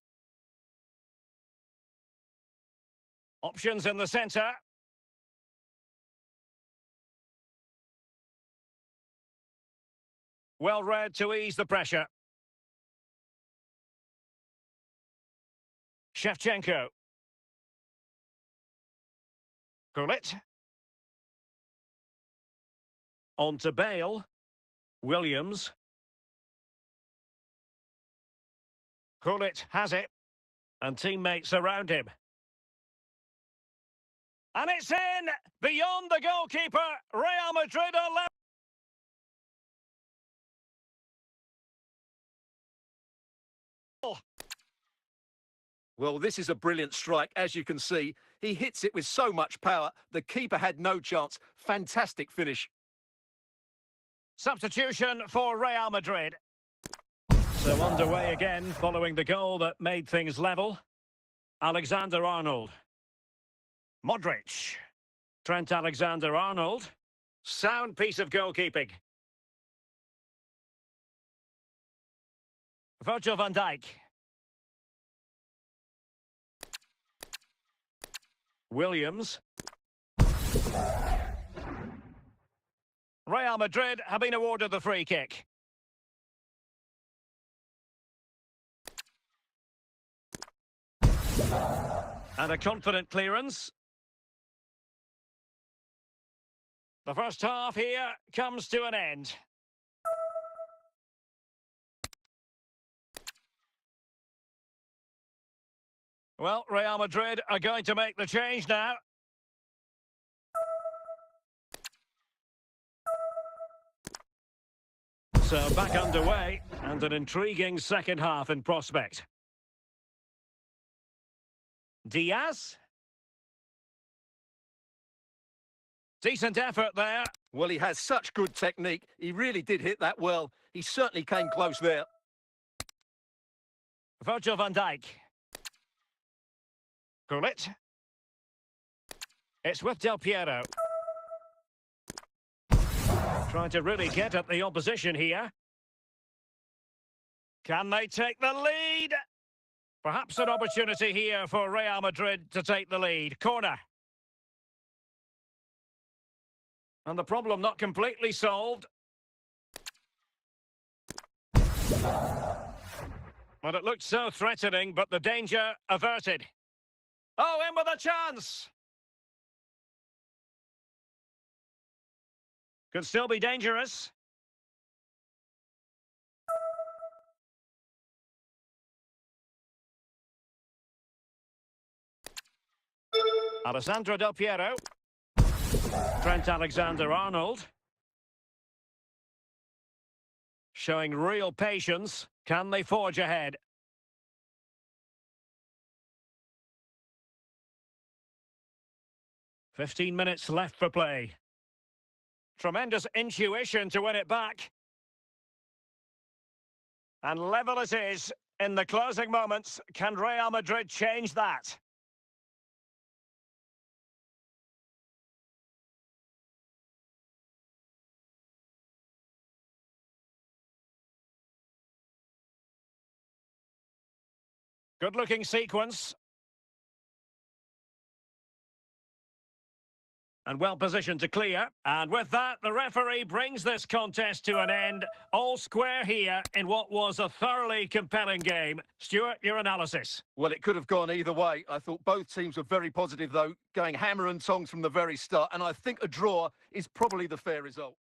Options in the centre. Well read to ease the pressure. Shevchenko. Gullit. On to Bale. Williams. Gullit has it. And teammates around him. And it's in! Beyond the goalkeeper, Real Madrid are left.
Well, this is a brilliant strike. As you can see, he hits it with so much power. The keeper had no chance. Fantastic finish.
Substitution for Real Madrid. So underway again following the goal that made things level. Alexander-Arnold. Modric. Trent Alexander-Arnold. Sound piece of goalkeeping. Virgil van Dijk. Williams. Real Madrid have been awarded the free kick. And a confident clearance. The first half here comes to an end. Well, Real Madrid are going to make the change now. So back underway, and an intriguing second half in prospect. Diaz. Decent effort there.
Well, he has such good technique. He really did hit that well. He certainly came close there.
Virgil van Dijk. Pull it. It's with Del Piero. Trying to really get at the opposition here. Can they take the lead? Perhaps an opportunity here for Real Madrid to take the lead. Corner. And the problem not completely solved. Well, it looked so threatening, but the danger averted. Oh, in with a chance! Could still be dangerous. Alessandro Del Piero. Trent Alexander-Arnold. Showing real patience. Can they forge ahead? "15 minutes left for play. Tremendous intuition to win it back. And level it is in the closing moments. Can Real Madrid change that? Good-looking sequence. And well positioned to clear. And with that, the referee brings this contest to an end. All square here in what was a thoroughly compelling game. Stuart, your analysis.
Well, it could have gone either way. I thought both teams were very positive, though, going hammer and tongs from the very start. And I think a draw is probably the fair result.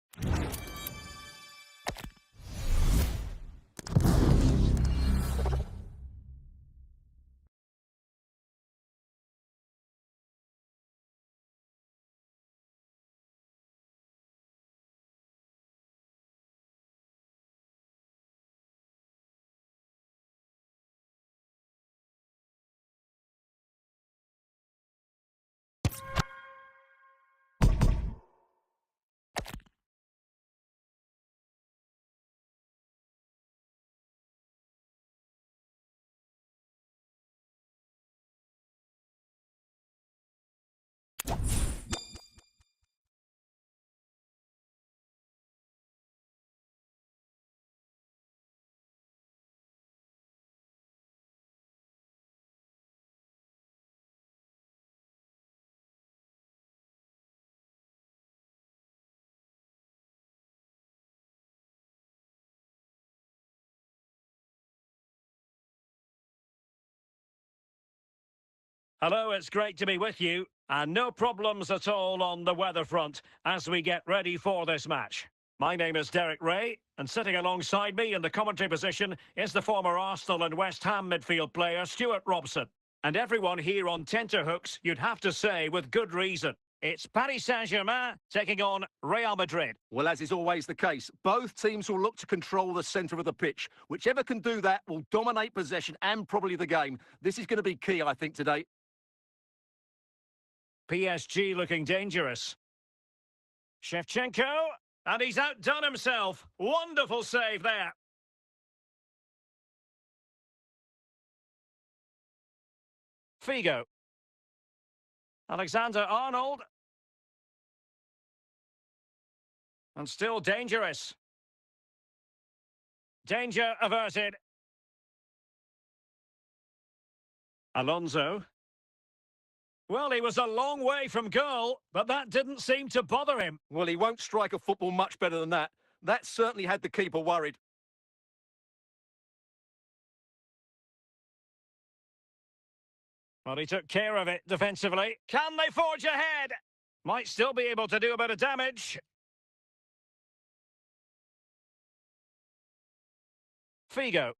Hello, it's great to be with you. And no problems at all on the weather front as we get ready for this match. My name is Derek Ray, and sitting alongside me in the commentary position is the former Arsenal and West Ham midfield player Stuart Robson. And everyone here on tenterhooks, you'd have to say with good reason. It's Paris Saint-Germain taking on Real Madrid.
Well, as is always the case, both teams will look to control the centre of the pitch. Whichever can do that will dominate possession and probably the game. This is going to be key, I think, today.
PSG looking dangerous. Shevchenko, and he's outdone himself. Wonderful save there. Figo. Alexander-Arnold. And still dangerous. Danger averted. Alonso. Well, he was a long way from goal, but that didn't seem to bother him.
Well, he won't strike a football much better than that. That certainly had the keeper worried.
Well, he took care of it defensively. Can they forge ahead? Might still be able to do a bit of damage. Figo.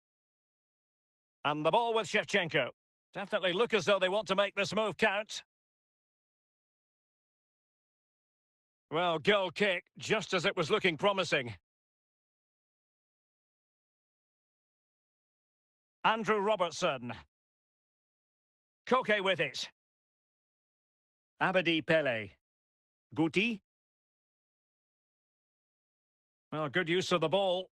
And the ball with Shevchenko. Definitely look as though they want to make this move count. Well, goal kick, just as it was looking promising. Andrew Robertson. Koke with it. Abedi Pele. Guti. Well, good use of the ball.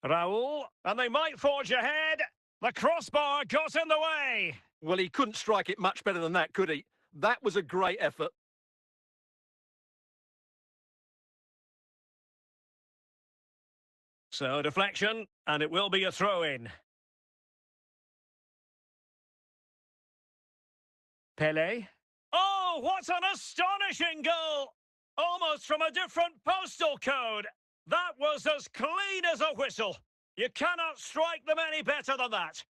Raul, and they might forge ahead. The crossbar got in the way.
Well, he couldn't strike it much better than that, could he? That was a great effort.
So deflection, and it will be a throw-in. Pele. Oh, what an astonishing goal! Almost from a different postal code. That was as clean as a whistle. You cannot strike them any better than that.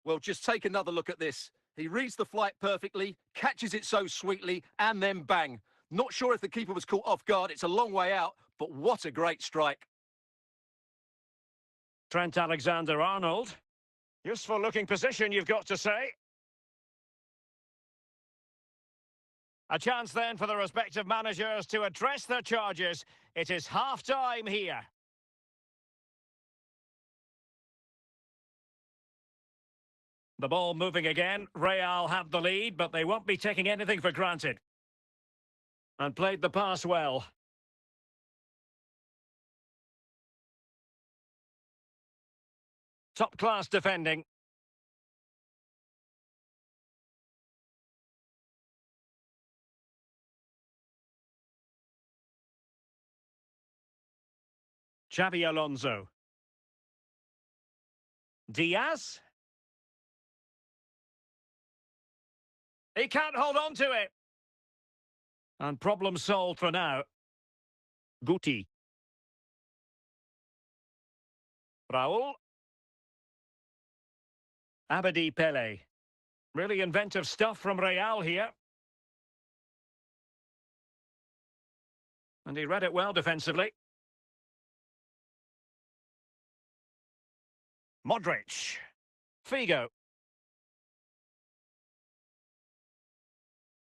Well, just take another look at this. He reads the flight perfectly, catches it so sweetly, and then bang. Not sure if the keeper was caught off guard. It's a long way out, but what a great strike.
Trent Alexander-Arnold. Useful looking position, you've got to say. A chance then for the respective managers to address their charges. It is half-time here. The ball moving again. Real have the lead, but they won't be taking anything for granted. And played the pass well. Top-class defending. Xabi Alonso. Diaz. He can't hold on to it. And problem solved for now. Guti. Raul. Abedi Pele. Really inventive stuff from Real here. And he read it well defensively. Modric. Figo.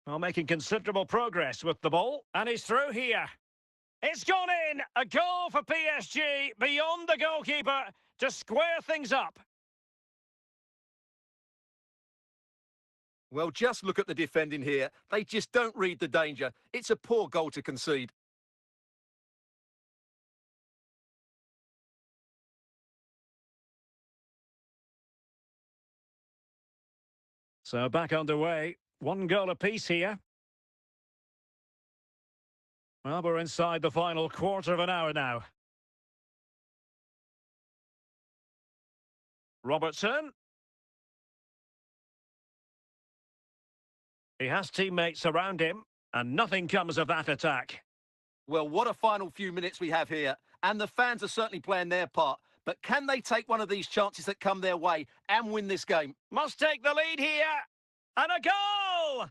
Well, making considerable progress with the ball. And he's through here. It's gone in! A goal for PSG beyond the goalkeeper to square things up.
Well, just look at the defending here. They just don't read the danger. It's a poor goal to concede.
So back underway. One goal apiece here. Well, we're inside the final quarter of an hour now. Robertson. He has teammates around him, and nothing comes of that attack.
Well, what a final few minutes we have here. And the fans are certainly playing their part. But can they take one of these chances that come their way and win this game?
Must take the lead here. And a goal!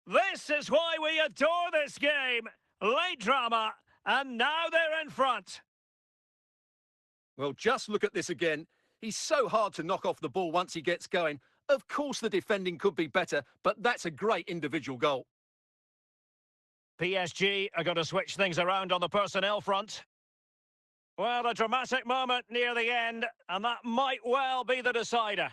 This is why we adore this game. Late drama, and now they're in front.
Well, just look at this again. He's so hard to knock off the ball once he gets going. Of course the defending could be better, but that's a great individual goal.
PSG are going to switch things around on the personnel front. Well, a dramatic moment near the end, and that might well be the decider.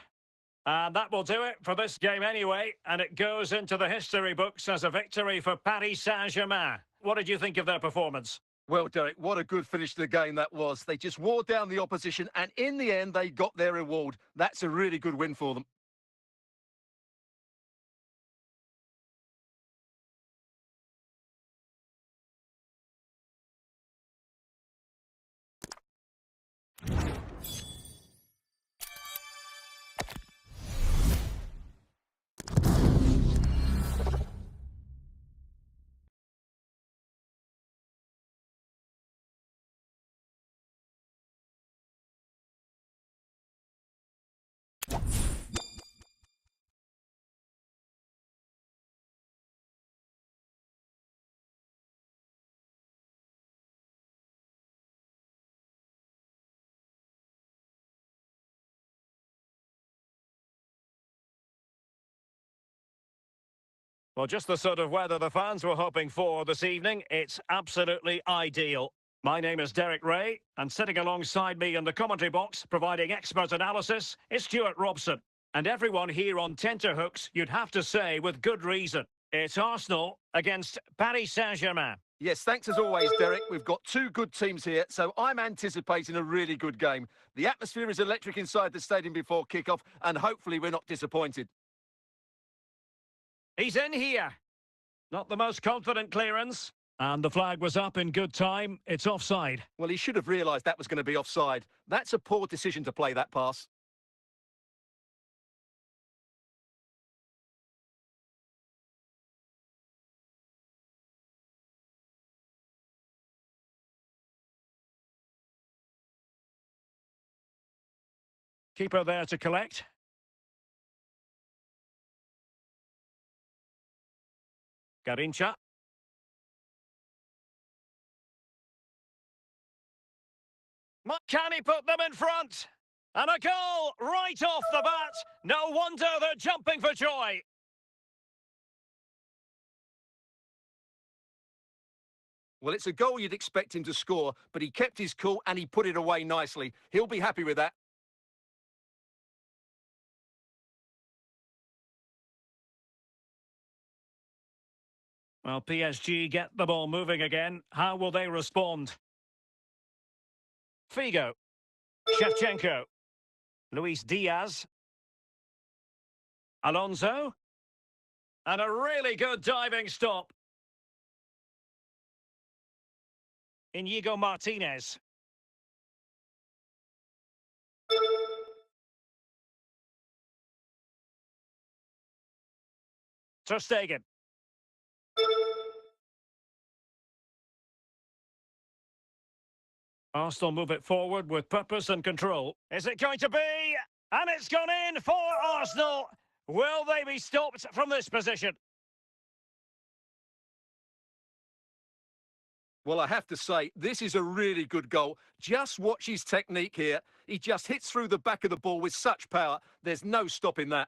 And that will do it for this game anyway, and it goes into the history books as a victory for Paris Saint-Germain. What did you think of their performance?
Well, Derek, what a good finish to the game that was. They just wore down the opposition, and in the end, they got their reward. That's a really good win for them.
Well, just the sort of weather the fans were hoping for this evening. It's absolutely ideal. My name is Derek Ray, and sitting alongside me in the commentary box, providing expert analysis, is Stuart Robson. And everyone here on tenterhooks, you'd have to say with good reason. It's Arsenal against Paris Saint-Germain.
Yes, thanks as always, Derek. We've got two good teams here, so I'm anticipating a really good game. The atmosphere is electric inside the stadium before kick-off, and hopefully we're not disappointed.
He's in here. Not the most confident clearance. And the flag was up in good time. It's offside.
Well, he should have realised that was going to be offside. That's a poor decision to play that pass.
Keeper there to collect. Garincha. Can he put them in front? And a goal right off the bat. No wonder they're jumping for joy.
Well, it's a goal you'd expect him to score, but he kept his cool and he put it away nicely. He'll be happy with that.
Well, PSG get the ball moving again. How will they respond? Figo. Shevchenko. Luis Diaz. Alonso. And a really good diving stop. Inigo Martinez. Ter Stegen. Arsenal move it forward with purpose and control. Is it going to be? And it's gone in for Arsenal. Will they be stopped from this position?
Well, I have to say, this is a really good goal. Just watch his technique here. He just hits through the back of the ball with such power. There's no stopping that.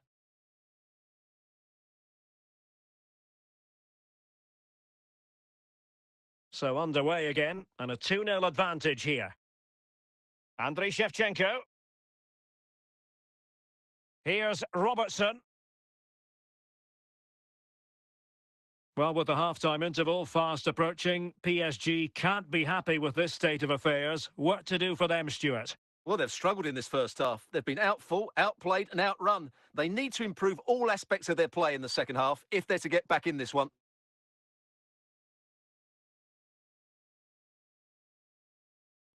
So underway again, and a 2-0 advantage here. Andriy Shevchenko. Here's Robertson. Well, with the half-time interval fast approaching, PSG can't be happy with this state of affairs. What to do for them, Stuart?
Well, they've struggled in this first half. They've been outfought, outplayed and outrun. They need to improve all aspects of their play in the second half if they're to get back in this one.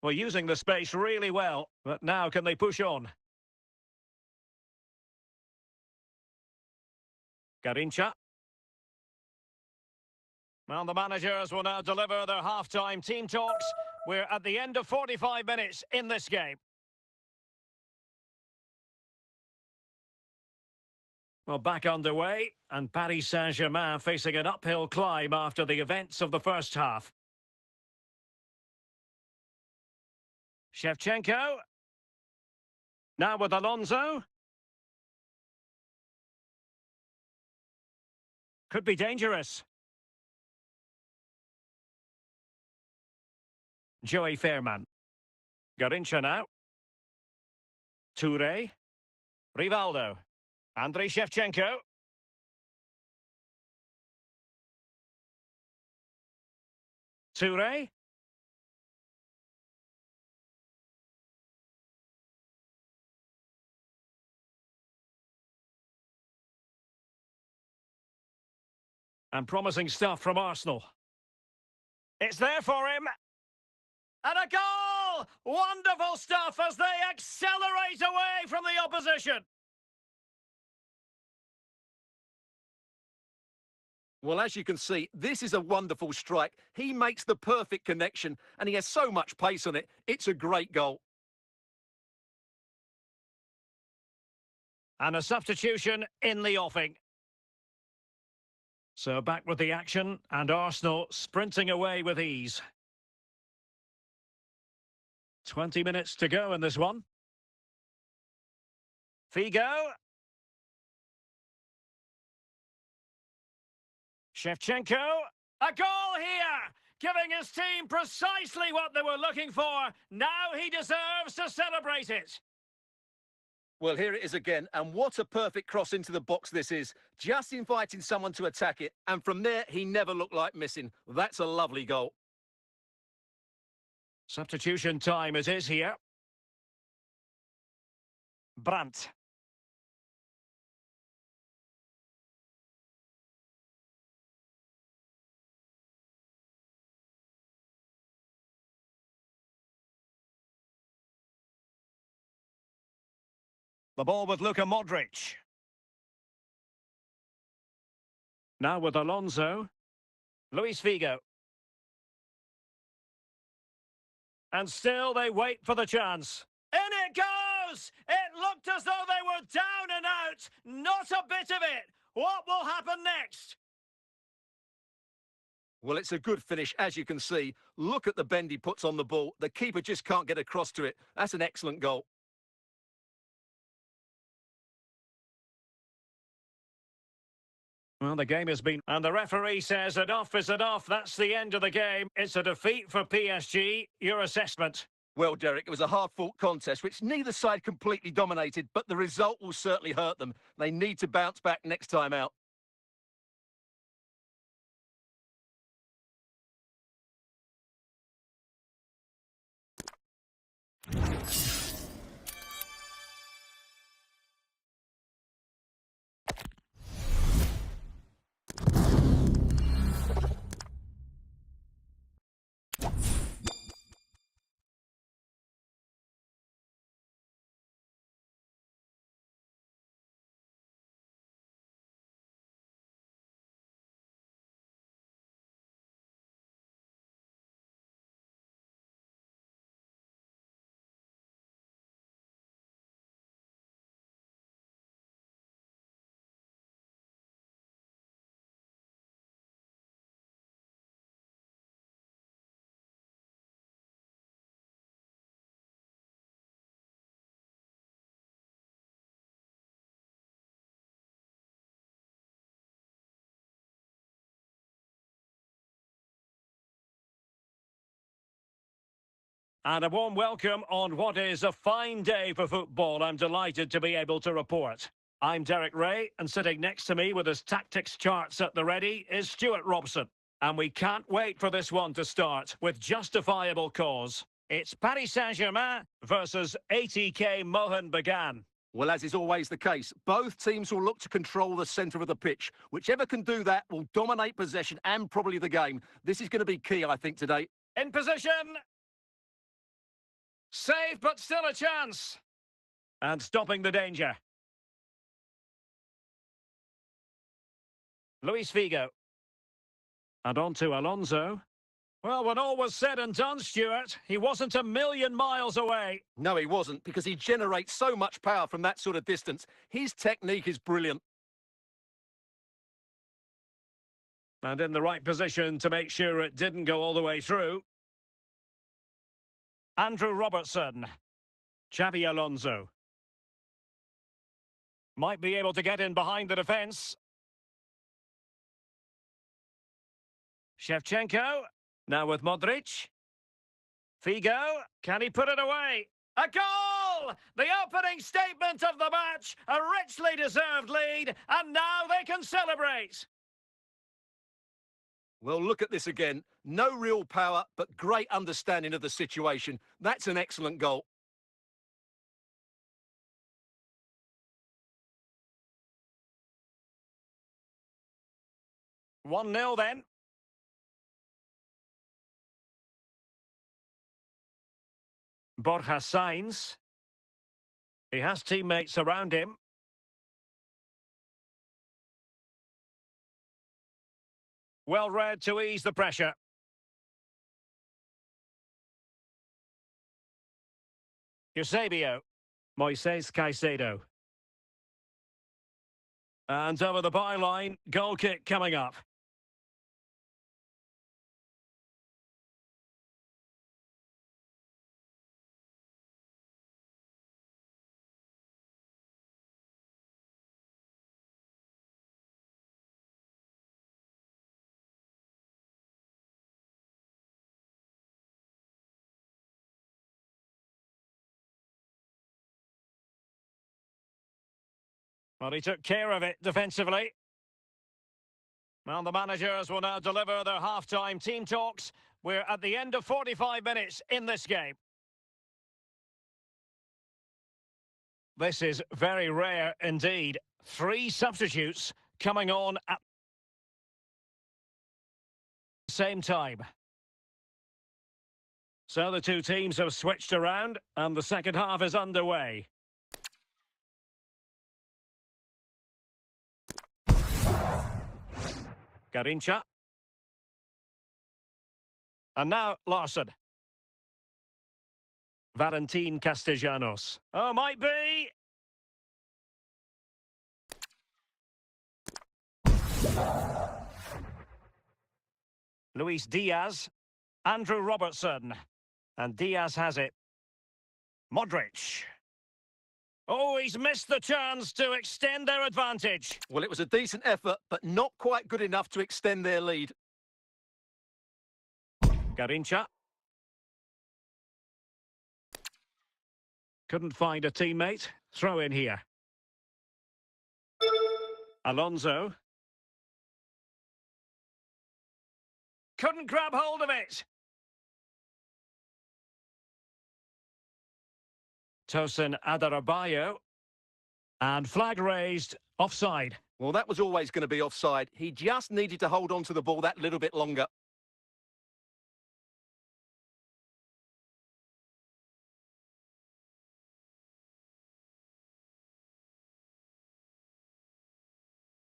Well, using the space really well, but now can they push on? Garincha. Well, the managers will now deliver their half-time team talks. We're at the end of 45 minutes in this game. Well, back underway, and Paris Saint-Germain facing an uphill climb after the events of the first half. Shevchenko. Now with Alonso. Could be dangerous. Joey Fairman. Garincha now. Toure. Rivaldo. Andriy Shevchenko. Toure. And promising stuff from Arsenal. It's there for him. And a goal! Wonderful stuff as they accelerate away from the opposition.
Well, as you can see, this is a wonderful strike. He makes the perfect connection and he has so much pace on it. It's a great goal.
And a substitution in the offing. So back with the action, and Arsenal sprinting away with ease. 20 minutes to go in this one. Figo. Shevchenko. A goal here! Giving his team precisely what they were looking for. Now he deserves to celebrate it.
Well, here it is again, and what a perfect cross into the box this is. Just inviting someone to attack it, and from there, he never looked like missing. That's a lovely goal.
Substitution time it is here. Brandt. The ball with Luka Modric. Now with Alonso. Luis Figo. And still they wait for the chance. In it goes! It looked as though they were down and out. Not a bit of it. What will happen next?
Well, it's a good finish, as you can see. Look at the bend he puts on the ball. The keeper just can't get across to it. That's an excellent goal.
Well, the game has been... And the referee says enough is enough. That's the end of the game. It's a defeat for PSG. Your assessment?
Well, Derek, it was a hard-fought contest, which neither side completely dominated, but the result will certainly hurt them. They need to bounce back next time out.
And a warm welcome on what is a fine day for football. I'm delighted to be able to report. I'm Derek Ray, and sitting next to me with his tactics charts at the ready is Stuart Robson. And we can't wait for this one to start with justifiable cause. It's Paris Saint-Germain versus ATK Mohan Bagan.
Well, as is always the case, both teams will look to control the centre of the pitch. Whichever can do that will dominate possession and probably the game. This is going to be key, I think, today.
In position. Save, but still a chance. And stopping the danger. Luis Figo. And on to Alonso. Well, when all was said and done, Stuart, he wasn't a million miles away.
No, he wasn't, because he generates so much power from that sort of distance. His technique is brilliant.
And in the right position to make sure it didn't go all the way through. Andrew Robertson. Xabi Alonso. Might be able to get in behind the defence. Shevchenko. Now with Modric. Figo. Can he put it away? A goal! The opening statement of the match. A richly deserved lead. And now they can celebrate.
Well, look at this again. No real power, but great understanding of the situation. That's an excellent goal.
One 0 then. Borja Sainz. He has teammates around him. Well read to ease the pressure. Eusebio. Moises Caicedo. And over the byline, goal kick coming up. Well, he took care of it defensively. Well, the managers will now deliver their half-time team talks. We're at the end of 45 minutes in this game. This is very rare indeed. 3 substitutes coming on at the same time. So the two teams have switched around and the second half is underway. Garincha. And now Larson. Valentin Castellanos. Oh, might be. Luis Diaz. Andrew Robertson. And Diaz has it. Modric. Oh, he's missed the chance to extend their advantage.
Well, it was a decent effort, but not quite good enough to extend their lead.
Garincha. Couldn't find a teammate. Throw in here. Alonso. Couldn't grab hold of it. Tosin Adarabioyo. And flag raised, offside.
Well, that was always going to be offside. He just needed to hold on to the ball that little bit longer.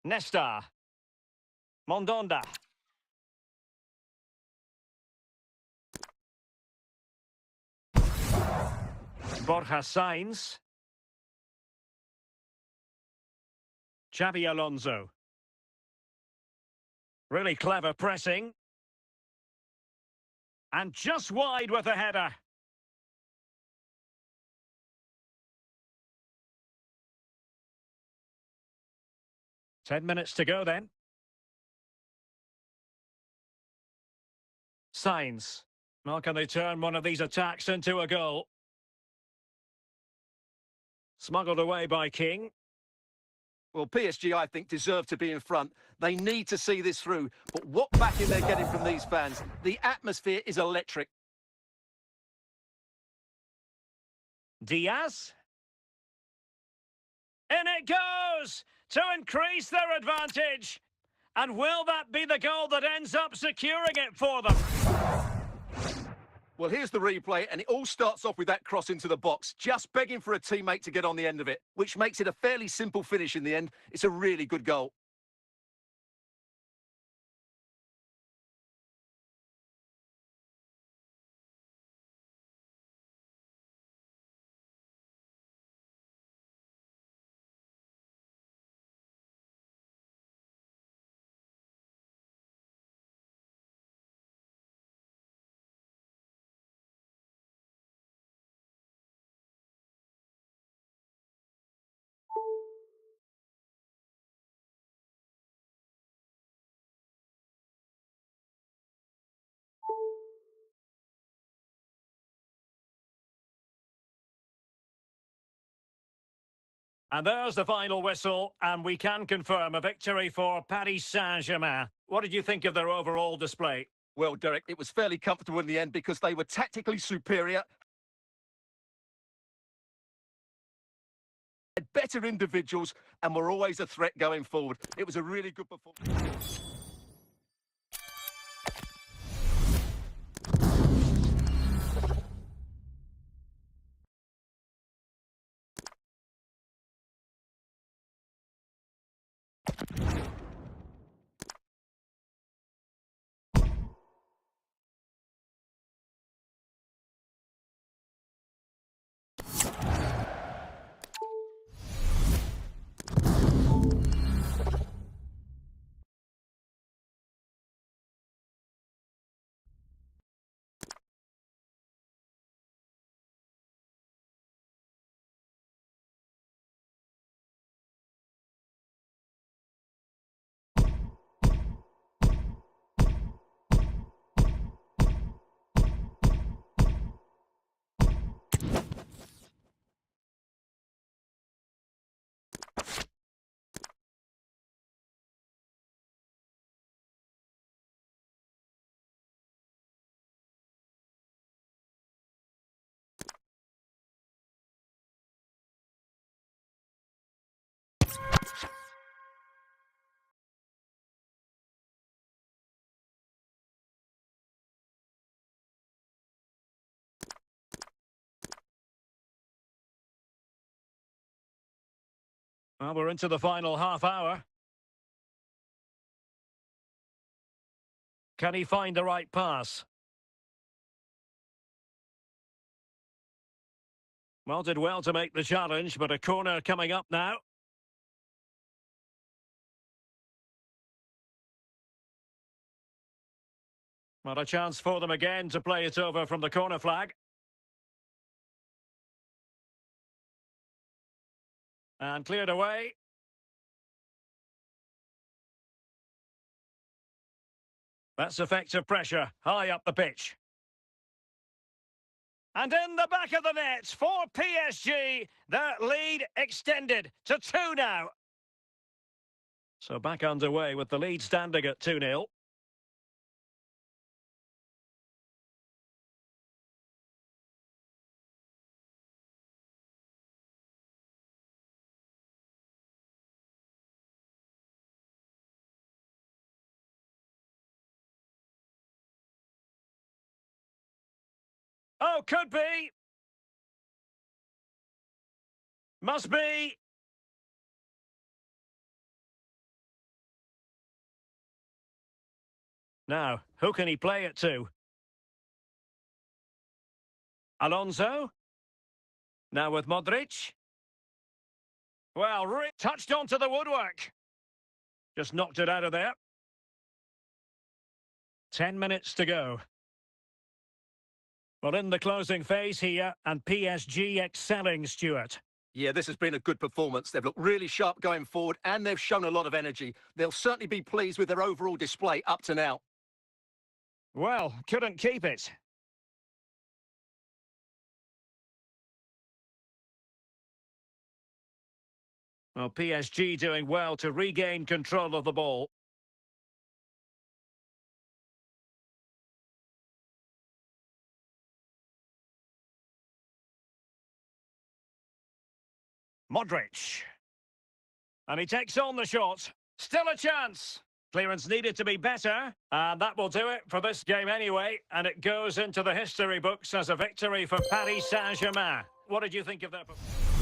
Nesta. Mondonda. Borja Sainz. Xabi Alonso. Really clever pressing. And just wide with a header. Ten minutes to go then. Sainz. Well, can they turn one of these attacks into a goal? Smuggled away by King.
Well, PSG, I think, deserve to be in front. They need to see this through. But what backing they're getting from these fans. The atmosphere is electric.
Diaz. In it goes to increase their advantage. And will that be the goal that ends up securing it for them?
Well, here's the replay, and it all starts off with that cross into the box, just begging for a teammate to get on the end of it, which makes it a fairly simple finish in the end. It's a really good goal.
And there's the final whistle, and we can confirm a victory for Paris Saint-Germain. What did you think of their overall display?
Well, Derek, it was fairly comfortable in the end because they were tactically superior, had better individuals, and were always a threat going forward. It was a really good performance.
Well, we're into the final half hour. Can he find the right pass? Well, did well to make the challenge, but a corner coming up now. Well, a chance for them again to play it over from the corner flag. And cleared away. That's effective pressure, high up the pitch. And in the back of the net for PSG, their lead extended to 2 now. So back underway with the lead standing at 2-0. Oh, could be. Must be. Now, who can he play it to? Alonso? Now with Modric. Well, touched onto the woodwork. Just knocked it out of there. 10 minutes to go. Well, in the closing phase here, and PSG excelling, Stuart.
Yeah, this has been a good performance. They've looked really sharp going forward and they've shown a lot of energy. They'll certainly be pleased with their overall display up to now.
Well, couldn't keep it. Well, PSG doing well to regain control of the ball. Modric. And he takes on the shot. Still a chance. Clearance needed to be better. And that will do it for this game anyway. And it goes into the history books as a victory for Paris Saint-Germain. What did you think of their performance?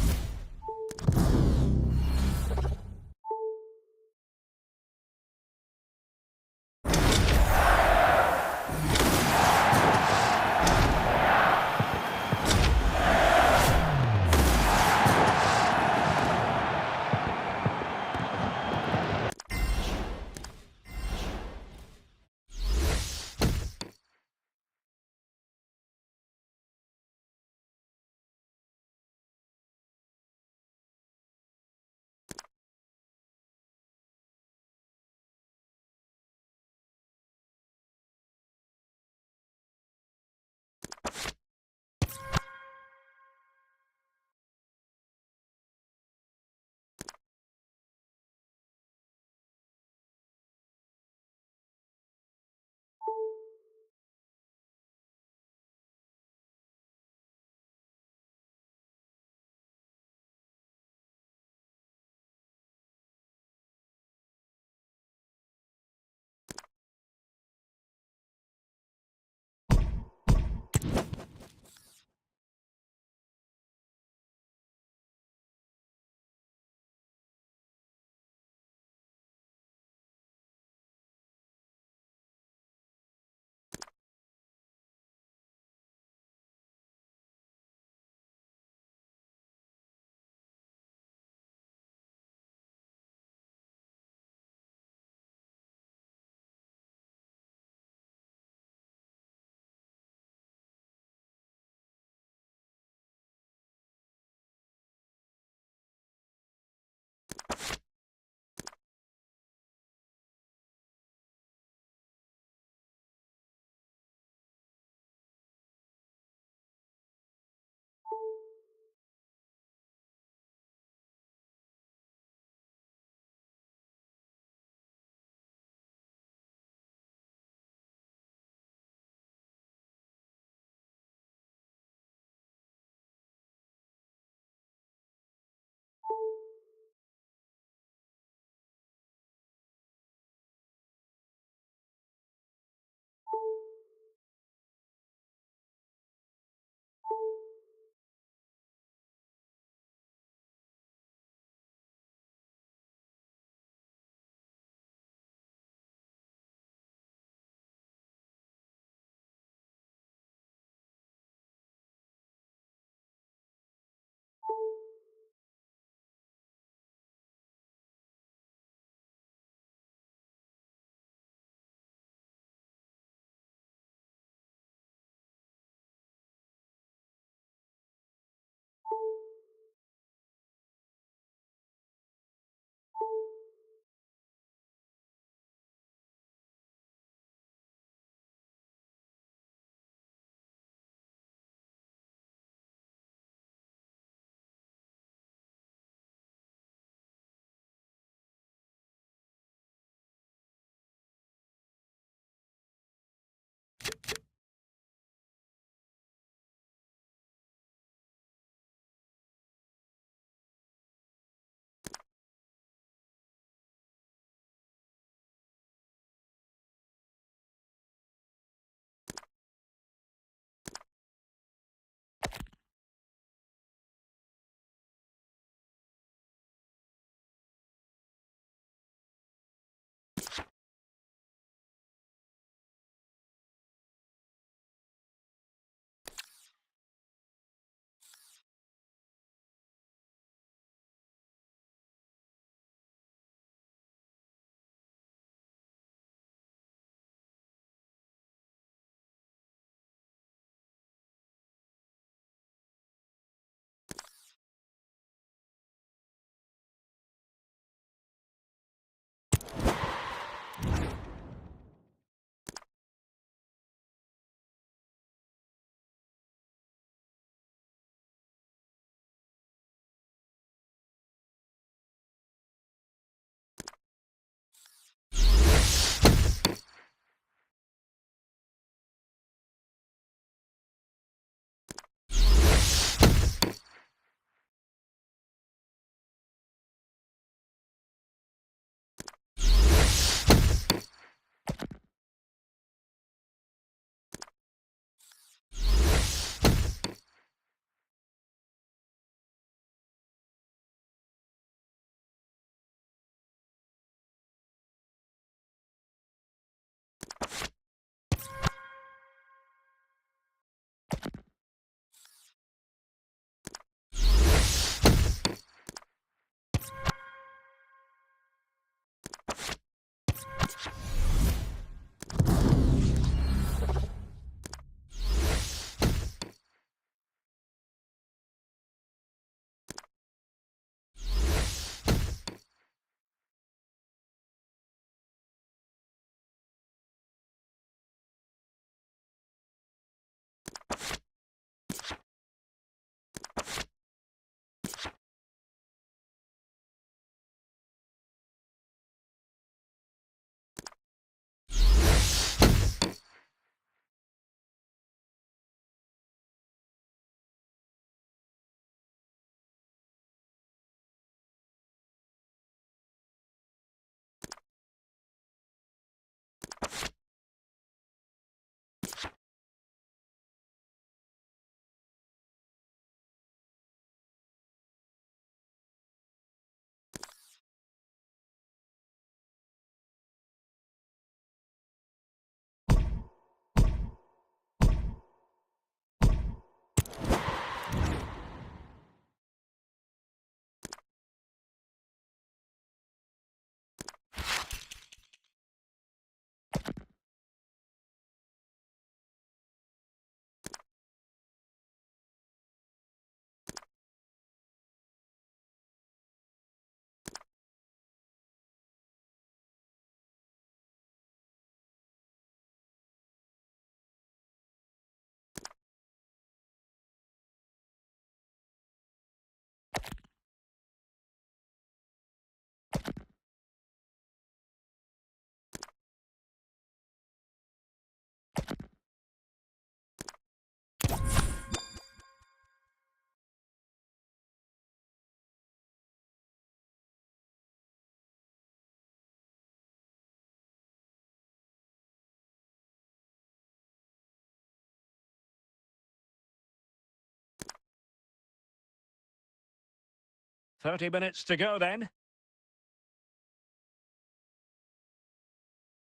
30 minutes to go then.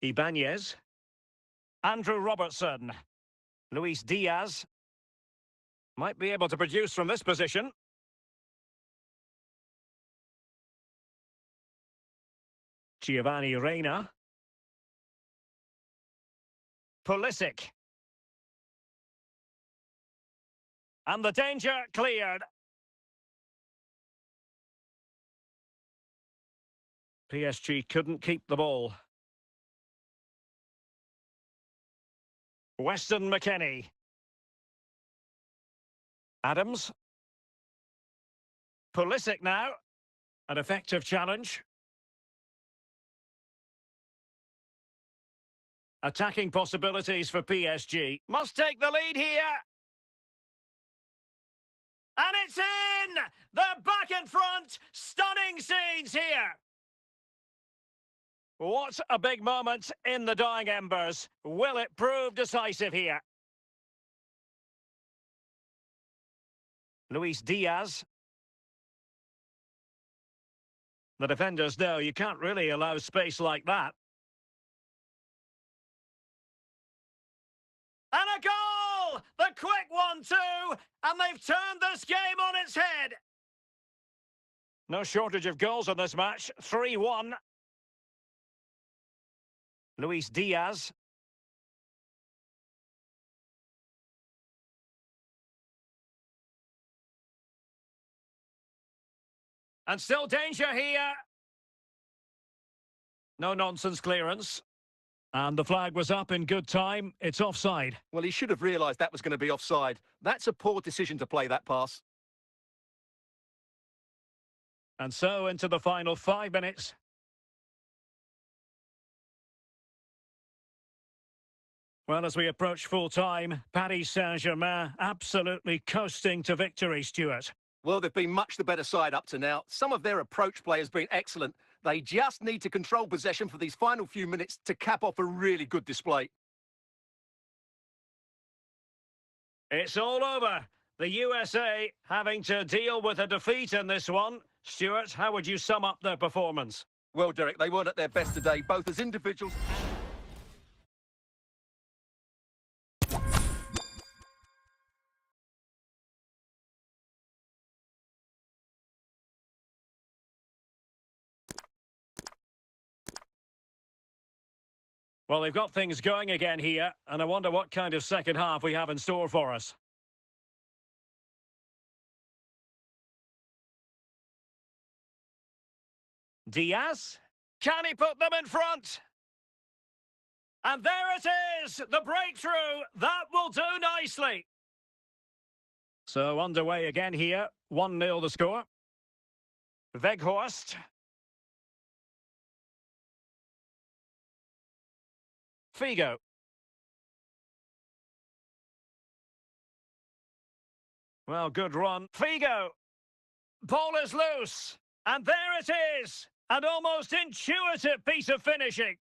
Ibanez. Andrew Robertson. Luis Diaz. Might be able to produce from this position. Giovanni Reina. Pulisic. And the danger cleared. PSG couldn't keep the ball. Weston McKennie. Adams. Pulisic now. An effective challenge. Attacking possibilities for PSG. Must take the lead here. And it's in! They're back in front. Stunning scenes here. What a big moment in the dying embers. Will it prove decisive here? Luis Diaz. The defenders know you can't really allow space like that. And a goal! The quick one too! And they've turned this game on its head. No shortage of goals in this match. 3-1. Luis Diaz. And still danger here. No nonsense clearance. And the flag was up in good time. It's offside.
Well, he should have realised that was going to be offside. That's a poor decision to play that pass.
And so into the final 5 minutes. Well, as we approach full time, Paris Saint-Germain absolutely coasting to victory, Stuart.
Well, they've been much the better side up to now. Some of their approach play has been excellent. They just need to control possession for these final few minutes to cap off a really good display.
It's all over. The USA having to deal with a defeat in this one. Stuart, how would you sum up their performance?
Well, Derek, they weren't at their best today, both as individuals.
Well, they've got things going again here, and I wonder what kind of second half we have in store for us. Diaz? Can he put them in front? And there it is! The breakthrough! That will do nicely! So underway again here. 1-0 the score. Weghorst. Figo. Well, good run. Figo. Ball is loose. And there it is. An almost intuitive piece of finishing.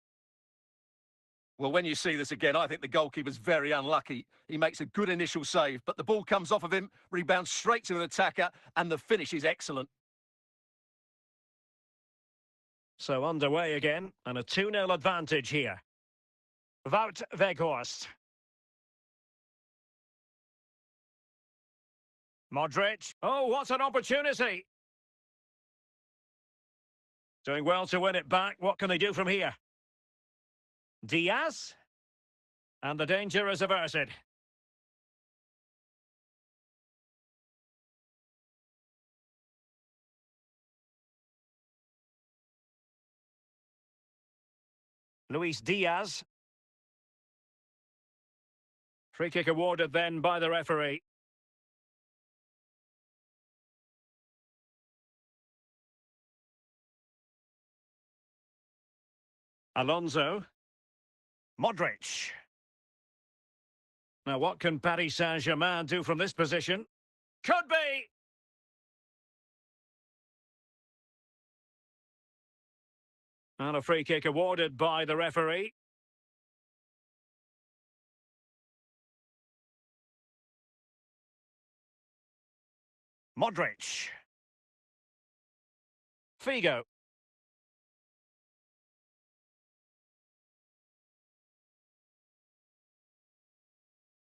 Well, when you see this again, I think the goalkeeper's very unlucky. He makes a good initial save, but the ball comes off of him, rebounds straight to an attacker, and the finish is excellent.
So underway again, and a 2-0 advantage here. Wout Weghorst. Modric. Oh, what an opportunity. Doing well to win it back. What can they do from here? Diaz. And the danger is averted. Luis Diaz. Free kick awarded then by the referee. Alonso. Modric. Now, what can Paris Saint-Germain do from this position? Could be! And a free kick awarded by the referee. Modric. Figo.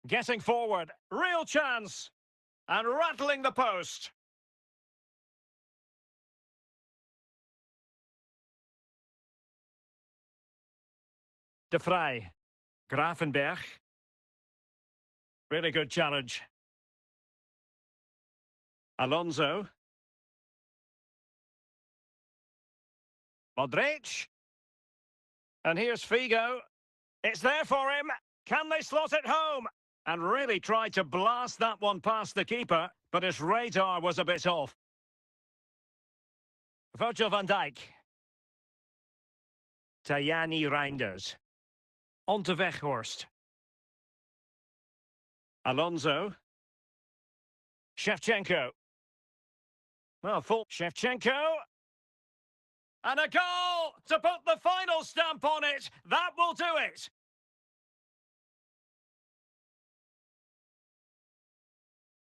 Getting forward. Real chance. And rattling the post. De Vrij. Gravenberg. Really good challenge. Alonso. Modric. And here's Figo. It's there for him. Can they slot it home? And really tried to blast that one past the keeper, but his radar was a bit off. Virgil van Dijk. Tajani Reinders. On to Weghorst. Alonso. Shevchenko. Well, full Shevchenko. And a goal to put the final stamp on it. That will do it.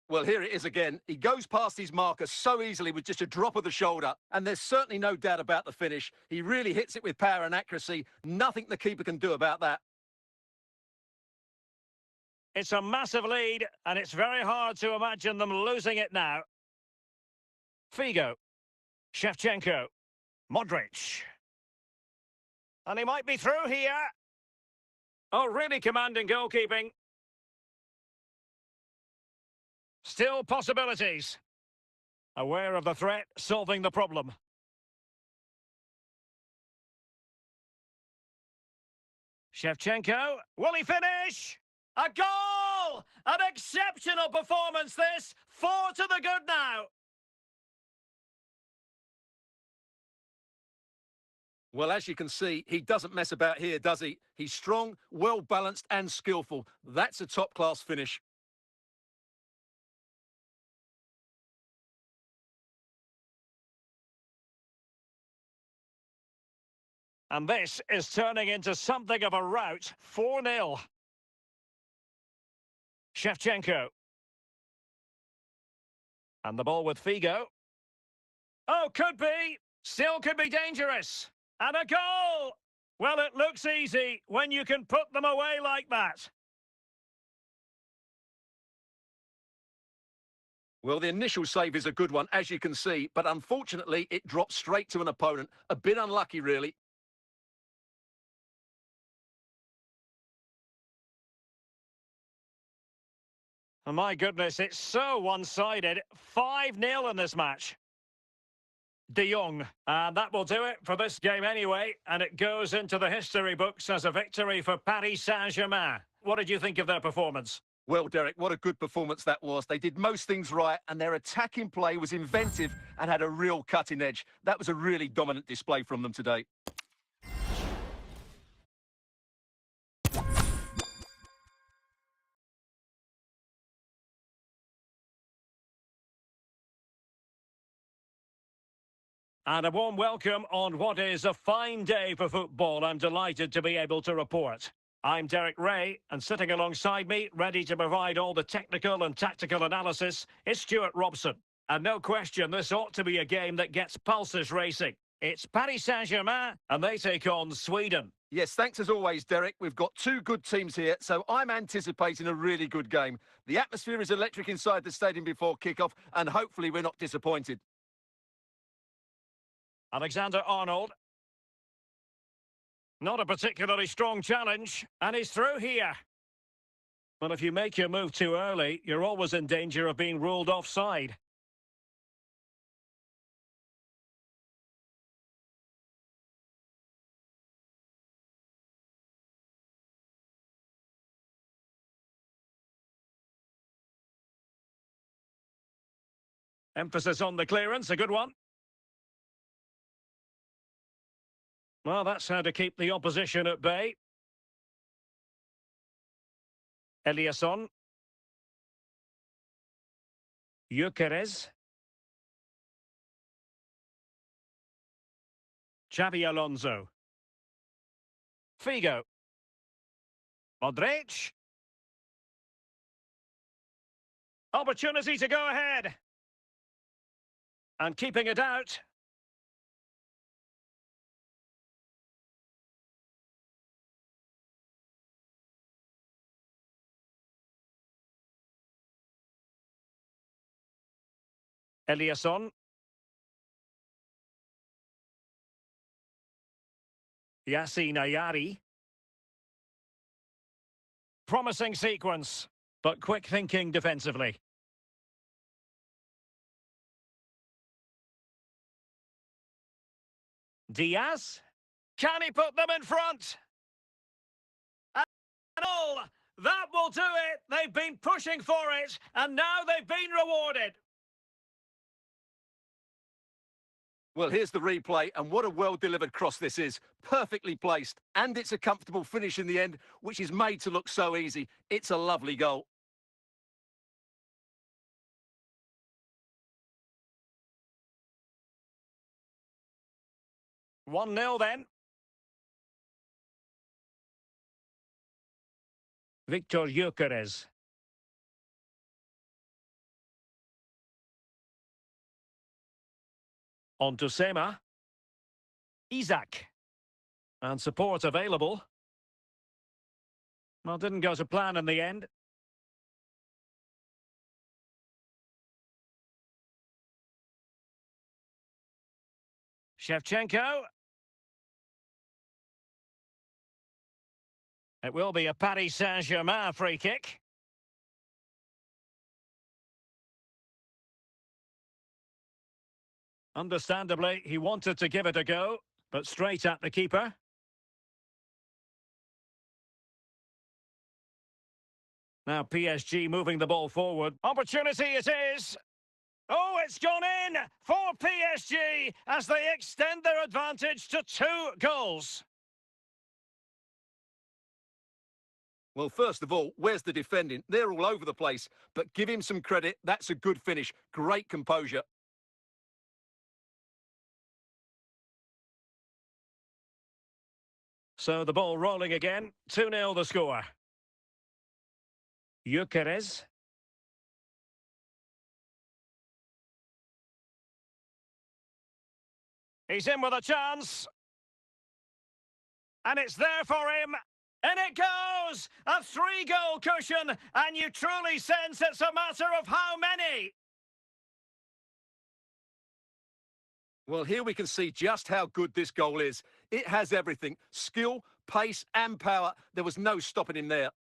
Well, here it is again. He goes past his marker so easily with just a drop of the shoulder. And there's certainly no doubt about the finish. He really hits it with power and accuracy. Nothing the keeper can do about that.
It's a massive lead, and it's very hard to imagine them losing it now. Figo. Shevchenko. Modric. And he might be through here. Oh, really commanding goalkeeping. Still possibilities. Aware of the threat, solving the problem. Shevchenko. Will he finish? A goal! An exceptional performance this. 4 to the good now.
Well, as you can see, he doesn't mess about here, does he? He's strong, well-balanced and skillful. That's a top-class finish.
And this is turning into something of a rout. 4-0. Shevchenko. And the ball with Figo. Oh, could be. Still could be dangerous. And a goal! Well, it looks easy when you can put them away like that.
Well, the initial save is a good one, as you can see, but unfortunately, it dropped straight to an opponent. A bit unlucky, really.
Oh, my goodness, it's so one-sided. 5-0 in this match. De Jong. And that will do it for this game anyway. And it goes into the history books as a victory for Paris Saint-Germain. What did you think of their performance?
Well, Derek, what a good performance that was. They did most things right, and their attacking play was inventive and had a real cutting edge. That was a really dominant display from them today.
And a warm welcome on what is a fine day for football. I'm delighted to be able to report. I'm Derek Ray, and sitting alongside me, ready to provide all the technical and tactical analysis, is Stuart Robson. And no question, this ought to be a game that gets pulses racing. It's Paris Saint-Germain, and they take on Sweden.
Yes, thanks as always, Derek. We've got two good teams here, so I'm anticipating a really good game. The atmosphere is electric inside the stadium before kick-off, and hopefully we're not disappointed.
Alexander-Arnold. Not a particularly strong challenge, and he's through here. Well, if you make your move too early, you're always in danger of being ruled offside. Emphasis on the clearance, a good one. Well, that's how to keep the opposition at bay. Eliasson. Gyökeres. Xabi Alonso. Figo. Modric. Opportunity to go ahead. And keeping it out. Eliasson. Yassine Ayari. Promising sequence, but quick thinking defensively. Diaz. Can he put them in front? And all. That will do it. They've been pushing for it, and now they've been rewarded.
Well, here's the replay, and what a well-delivered cross this is. Perfectly placed, and it's a comfortable finish in the end, which is made to look so easy. It's a lovely goal.
One 0 then. Victor Gyökeres. On to Sema. Isak. And support available. Well, didn't go to plan in the end. Shevchenko. It will be a Paris Saint-Germain free kick. Understandably, he wanted to give it a go, but straight at the keeper. Now PSG moving the ball forward. Opportunity it is. Oh, it's gone in for PSG as they extend their advantage to 2 goals.
Well, first of all, where's the defending? They're all over the place, but give him some credit. That's a good finish. Great composure.
So the ball rolling again. 2-0 the score. Gyökeres. He's in with a chance. And it's there for him. And it goes! A 3-goal cushion. And you truly sense it's a matter of how many.
Well, here we can see just how good this goal is. It has everything. Skill, pace and power. There was no stopping him there.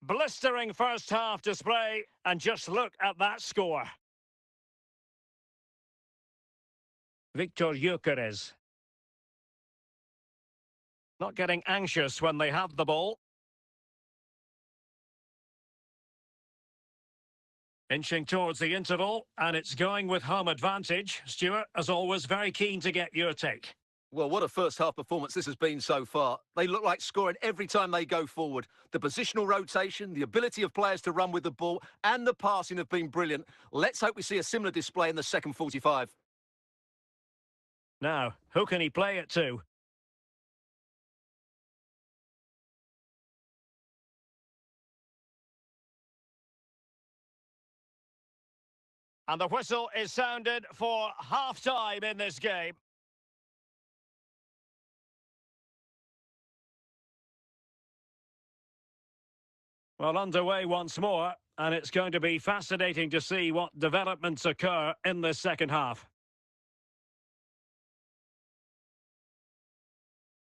Blistering first half display. And just look at that score. Victor Gyökeres. Not getting anxious when they have the ball. Inching towards the interval, and it's going with home advantage. Stuart, as always, very keen to get your take.
Well, what a first-half performance this has been so far. They look like scoring every time they go forward. The positional rotation, the ability of players to run with the ball, and the passing have been brilliant. Let's hope we see a similar display in the second 45.
Now, who can he play it to? And the whistle is sounded for half-time in this game. Well, underway once more, and it's going to be fascinating to see what developments occur in this second half.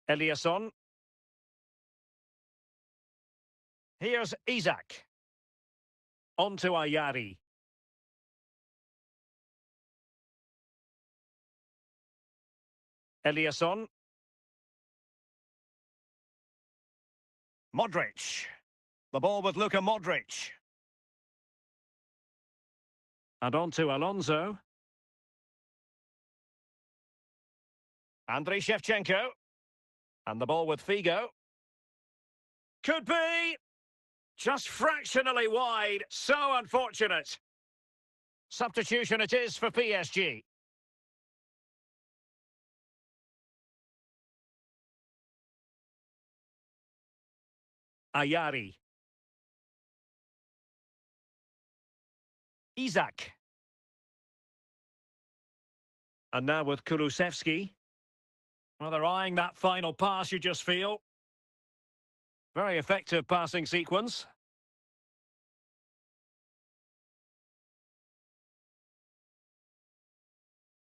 Eliasson. Here's Isak. On to Ayari. Eliasson. Modric. The ball with Luka Modric. And on to Alonso. Andriy Shevchenko. And the ball with Figo. Could be. Just fractionally wide. So unfortunate. Substitution it is for PSG. Ayari. Isak. And now with Kulusevski. Well, they're eyeing that final pass, you just feel. Very effective passing sequence.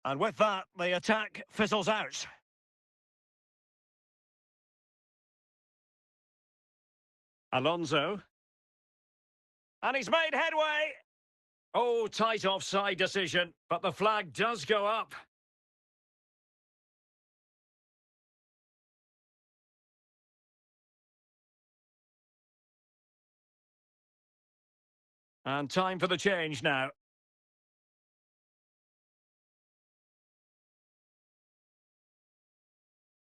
And with that, the attack fizzles out. Alonso. And he's made headway. Oh, tight offside decision, but the flag does go up. And time for the change now.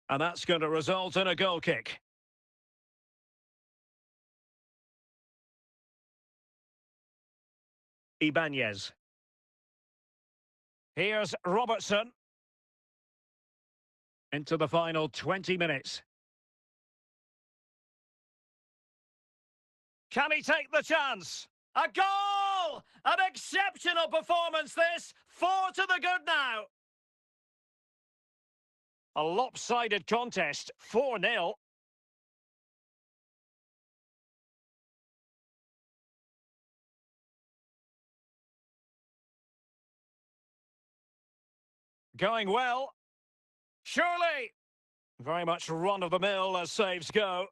And that's going to result in a goal kick. Ibanez. Here's Robertson. Into the final 20 minutes. Can he take the chance? A goal! An exceptional performance this. 4 to the good now. A lopsided contest. 4-0. Going well. Surely. Very much run-of-the-mill as saves go.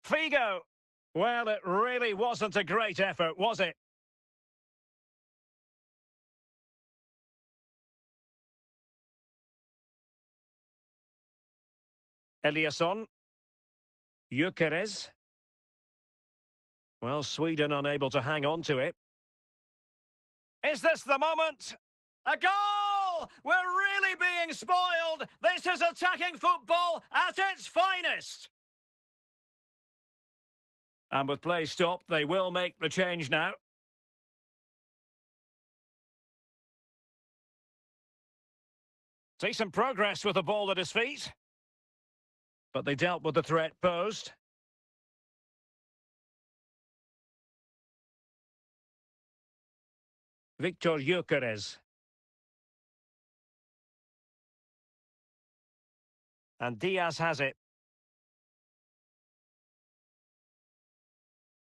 Figo. Well, it really wasn't a great effort, was it? Eliasson. Gyökeres. Well, Sweden unable to hang on to it. Is this the moment? A goal! We're really being spoiled. This is attacking football at its finest. And with play stopped, they will make the change now. See some progress with the ball at his feet. But they dealt with the threat posed. Victor Gyökeres. And Diaz has it.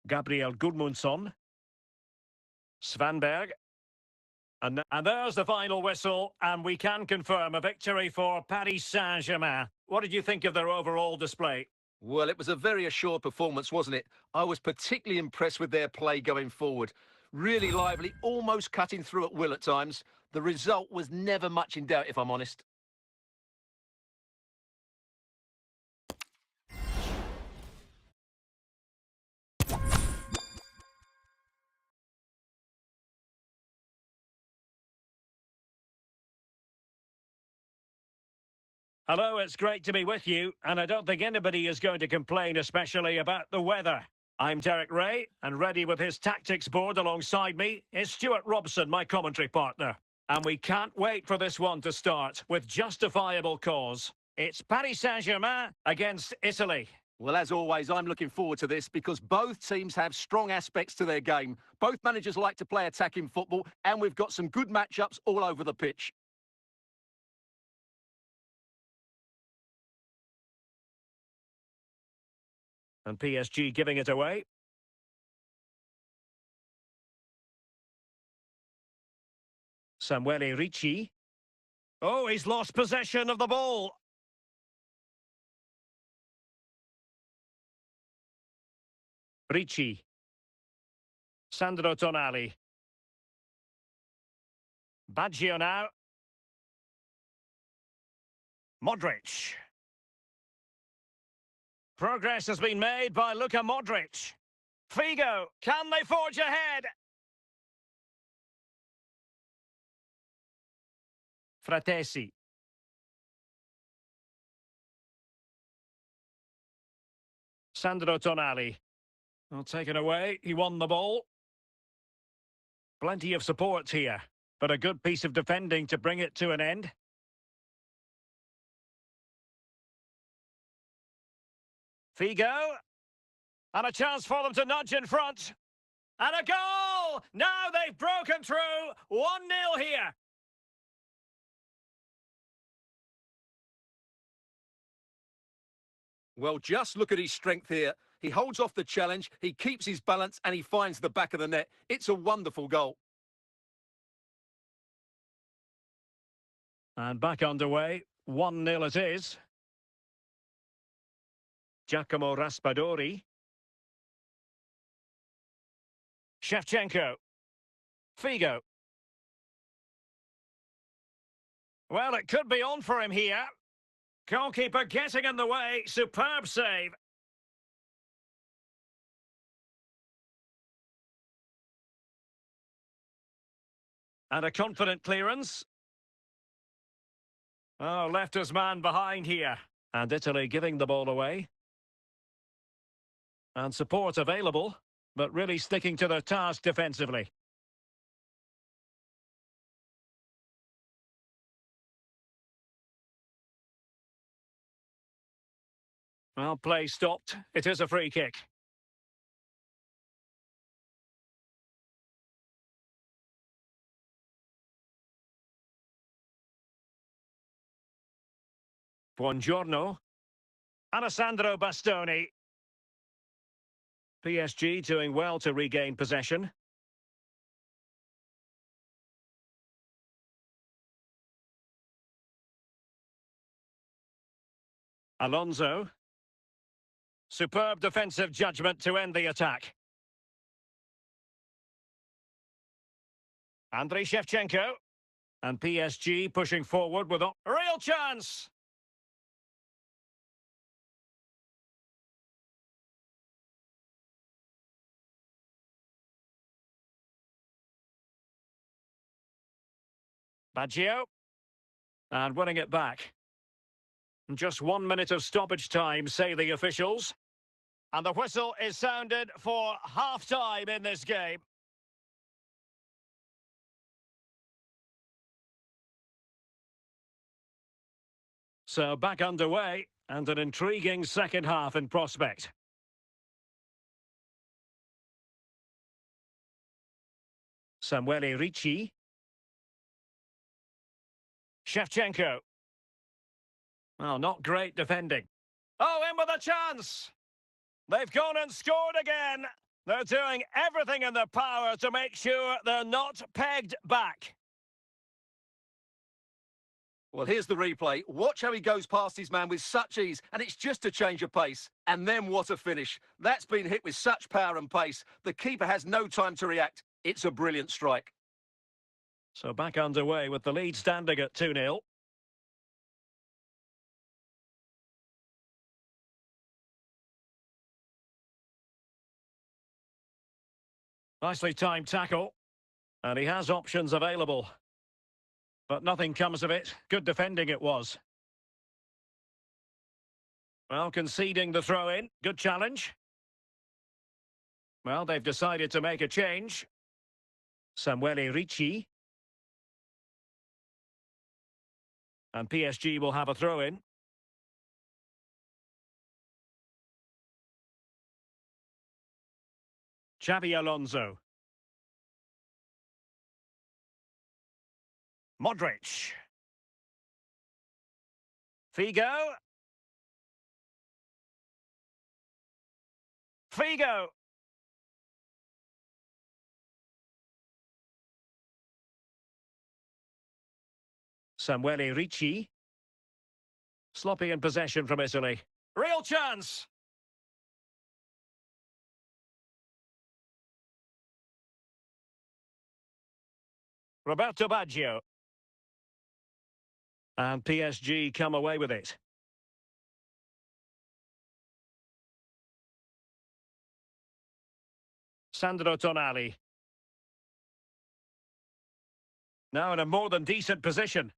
Gabriel Gudmundsson. Svanberg. And there's the final whistle, and we can confirm a victory for Paris Saint-Germain. What did you think of their overall display?
Well, it was a very assured performance, wasn't it? I was particularly impressed with their play going forward. Really lively, almost cutting through at will at times. The result was never much in doubt, if I'm honest.
Hello, it's great to be with you, and I don't think anybody is going to complain, especially about the weather. I'm Derek Ray, and ready with his tactics board alongside me is Stuart Robson, my commentary partner. And we can't wait for this one to start, with justifiable cause. It's Paris Saint-Germain against Italy.
Well, as always, I'm looking forward to this because both teams have strong aspects to their game. Both managers like to play attacking football, and we've got some good matchups all over the pitch.
And PSG giving it away. Samuele Ricci. Oh, he's lost possession of the ball. Ricci. Sandro Tonali. Baggio now. Modric. Progress has been made by Luka Modric. Figo, can they forge ahead? Fratesi. Sandro Tonali. Well, taken away, he won the ball. Plenty of support here, but a good piece of defending to bring it to an end. Figo. And a chance for them to nudge in front. And a goal! Now they've broken through. 1-0 here.
Well, just look at his strength here. He holds off the challenge, he keeps his balance, and he finds the back of the net. It's a wonderful goal.
And back underway. 1-0 it is. Giacomo Raspadori. Shevchenko. Figo. Well, it could be on for him here. Goalkeeper getting in the way. Superb save. And a confident clearance. Oh, left his man behind here. And Italy giving the ball away. And support available, but really sticking to their task defensively. Well, play stopped. It is a free kick. Buongiorno. Alessandro Bastoni. PSG doing well to regain possession. Alonso. Superb defensive judgment to end the attack. Andriy Shevchenko. And PSG pushing forward with a real chance. Baggio. And winning it back. Just 1 minute of stoppage time, say the officials. And the whistle is sounded for half-time in this game. So back underway, and an intriguing second half in prospect. Samuele Ricci. Shevchenko. Well, not great defending. Oh, in with a chance! They've gone and scored again. They're doing everything in their power to make sure they're not pegged back.
Well, here's the replay. Watch how he goes past his man with such ease, and it's just a change of pace. And then what a finish. That's been hit with such power and pace. The keeper has no time to react. It's a brilliant strike.
So back underway with the lead standing at 2-0. Nicely timed tackle. And he has options available. But nothing comes of it. Good defending it was. Well, conceding the throw-in. Good challenge. Well, they've decided to make a change. Samuele Ricci. And PSG will have a throw-in. Xabi Alonso. Modric. Figo. Figo. Samuele Ricci. Sloppy in possession from Italy. Real chance! Roberto Baggio. And PSG come away with it. Sandro Tonali. Now in a more than decent position.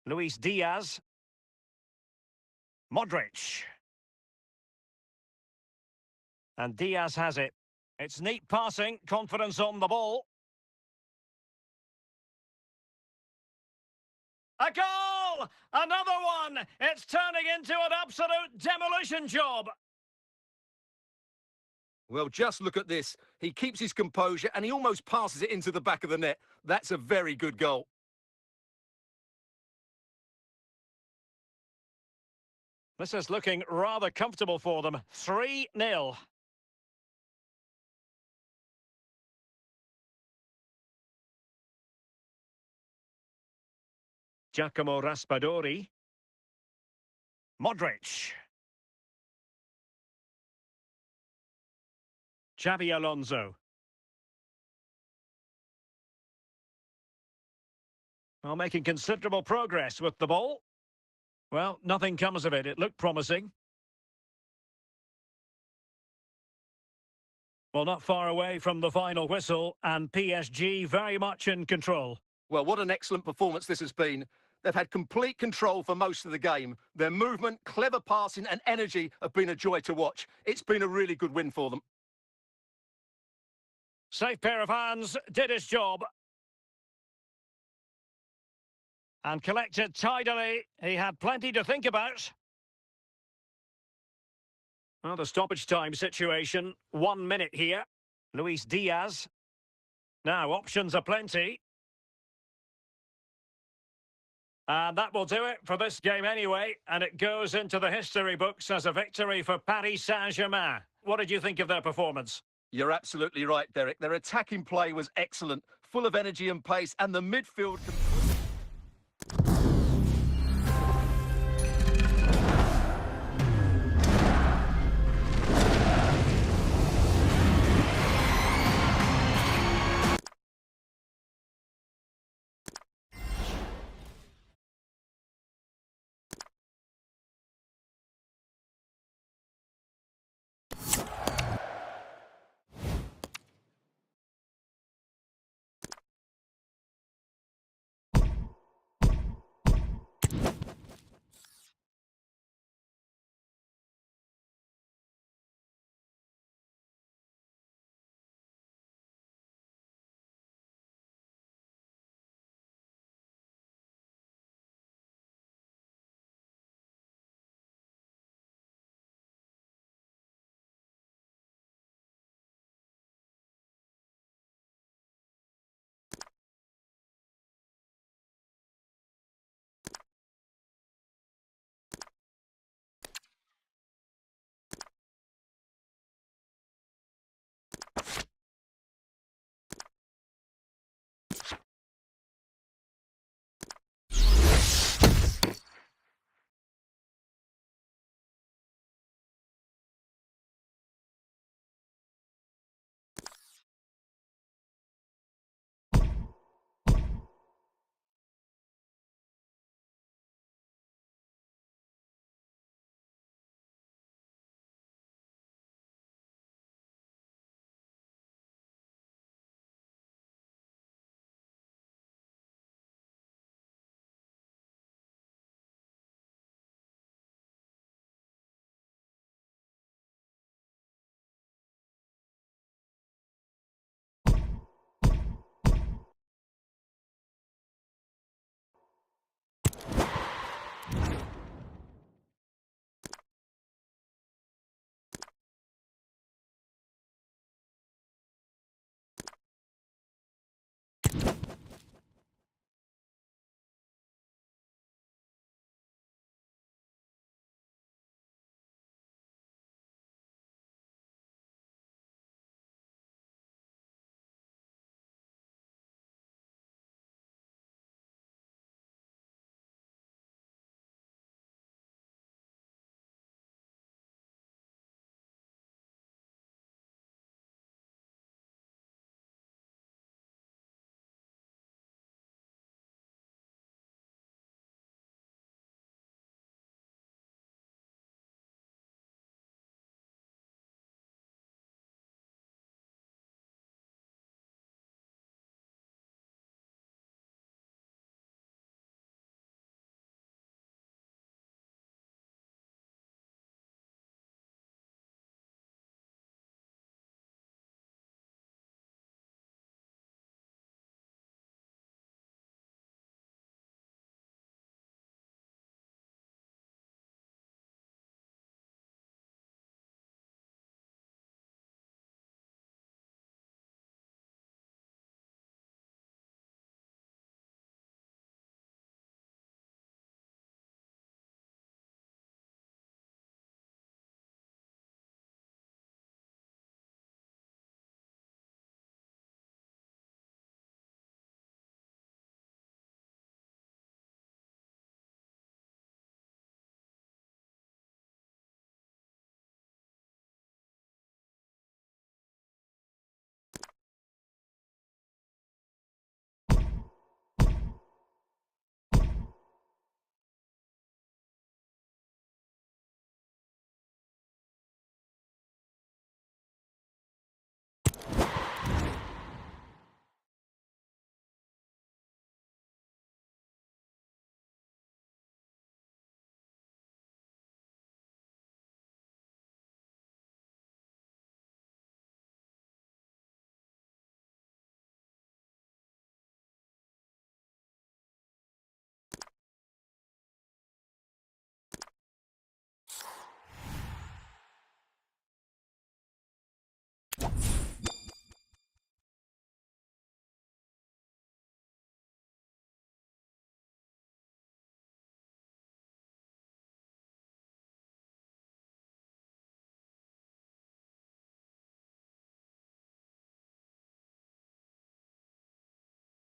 Luis Diaz. Modric. And Diaz has it. It's neat passing, confidence on the ball. A goal! Another one! It's turning into an absolute demolition job.
Well, just look at this. He keeps his composure and he almost passes it into the back of the net. That's a very good goal.
This is looking rather comfortable for them. 3-0. Giacomo Raspadori. Modric. Xabi Alonso. Well, making considerable progress with the ball. Well, nothing comes of it. It looked promising. Well, not far away from the final whistle, and PSG very much in control.
Well, what an excellent performance this has been. They've had complete control for most of the game. Their movement, clever passing and energy have been a joy to watch. It's been a really good win for them.
Safe pair of hands, did his job. And collected tidily. He had plenty to think about. Well, the stoppage time situation. 1 minute here. Luis Diaz. Now, options are plenty. And that will do it for this game anyway. And it goes into the history books as a victory for Paris Saint-Germain. What did you think of their performance?
You're absolutely right, Derek. Their attacking play was excellent, full of energy and pace, and the midfield...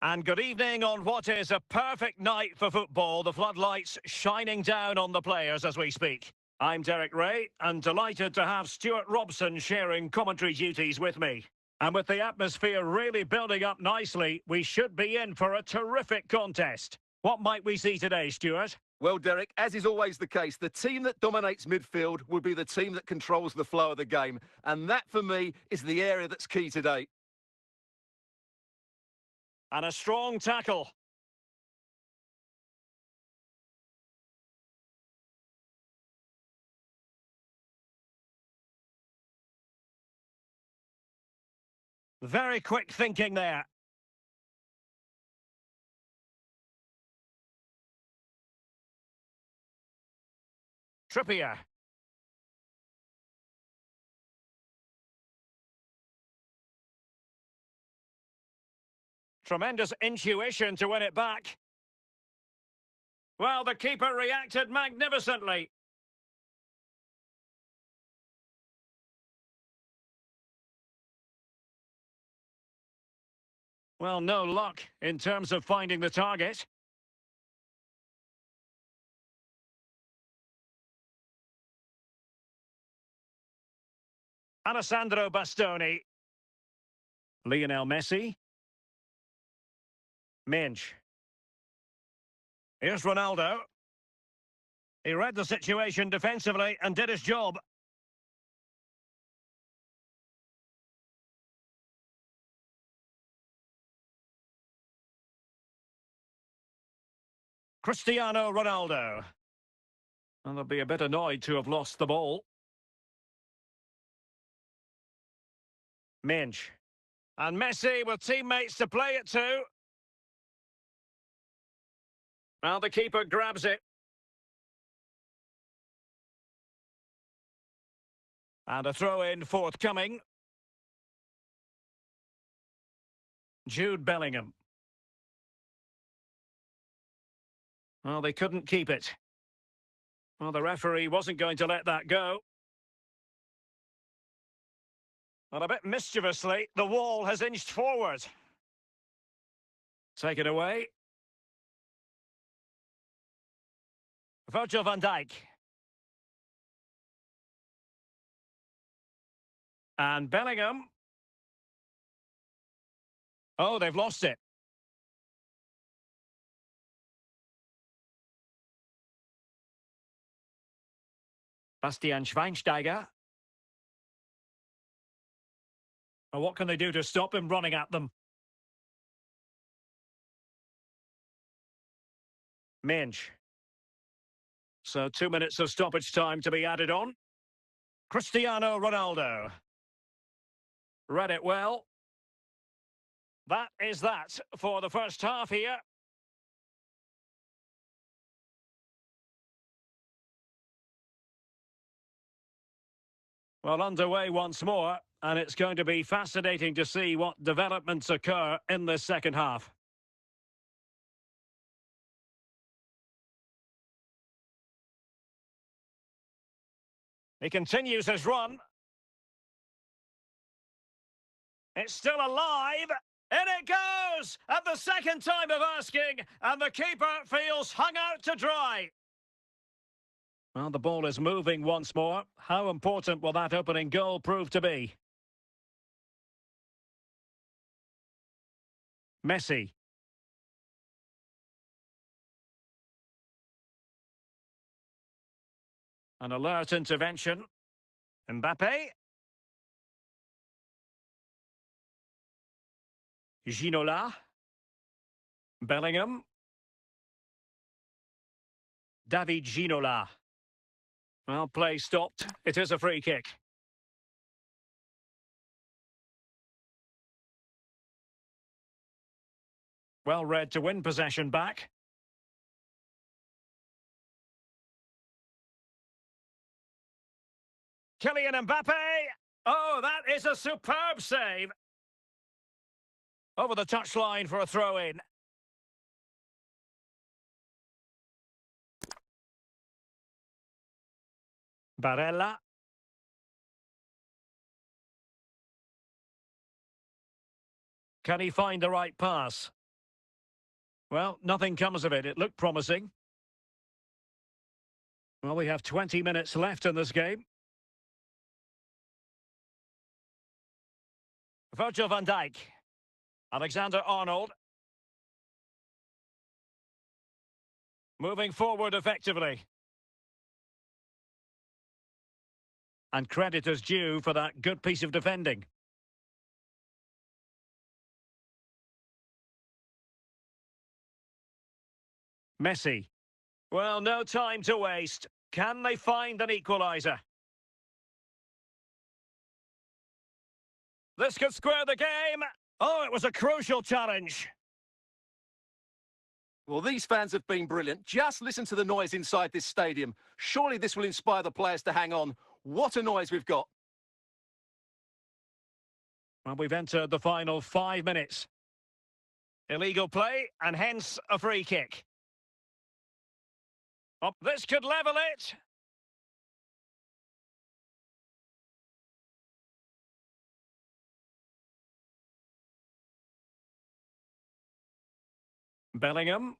And good evening on what is a perfect night for football. The floodlights shining down on the players as we speak. I'm Derek Ray and delighted to have Stuart Robson sharing commentary duties with me. And with the atmosphere really building up nicely, we should be in for a terrific contest. What might we see today, Stuart?
Well, Derek, as is always the case, the team that dominates midfield will be the team that controls the flow of the game. And that, for me, is the area that's key today.
And a strong tackle. Very quick thinking there. Trippier. Tremendous intuition to win it back. Well, the keeper reacted magnificently. Well, no luck in terms of finding the target. Alessandro Bastoni. Lionel Messi. Minge. Here's Ronaldo. He read the situation defensively and did his job. Cristiano Ronaldo. And they'll be a bit annoyed to have lost the ball. Minge. And Messi with teammates to play it to. Well, the keeper grabs it. And a throw-in forthcoming. Jude Bellingham. Well, they couldn't keep it. Well, the referee wasn't going to let that go. And a bit mischievously, the wall has inched forward. Take it away. Virgil van Dijk. And Bellingham. Oh, they've lost it. Bastian Schweinsteiger. Well, what can they do to stop him running at them? Minge. So 2 minutes of stoppage time to be added on. Cristiano Ronaldo. Read it well. That is that for the first half here. Well, underway once more, and it's going to be fascinating to see what developments occur in this second half. He continues his run. It's still alive. In it goes! At the second time of asking, and the keeper feels hung out to dry. Well, the ball is moving once more. How important will that opening goal prove to be? Messi. An alert intervention. Mbappe. Ginola. Bellingham. David Ginola. Well, play stopped. It is a free kick. Well read to win possession back. Kylian Mbappe. Oh, that is a superb save. Over the touchline for a throw-in. Barella. Can he find the right pass? Well, nothing comes of it. It looked promising. Well, we have 20 minutes left in this game. Virgil van Dijk. Alexander-Arnold. Moving forward effectively. And credit is due for that good piece of defending. Messi. Well, no time to waste. Can they find an equaliser? This could square the game. Oh, it was a crucial challenge.
Well, these fans have been brilliant. Just listen to the noise inside this stadium. Surely this will inspire the players to hang on. What a noise we've got.
Well, we've entered the final 5 minutes. Illegal play, and hence a free kick. Oh, this could level it. Bellingham.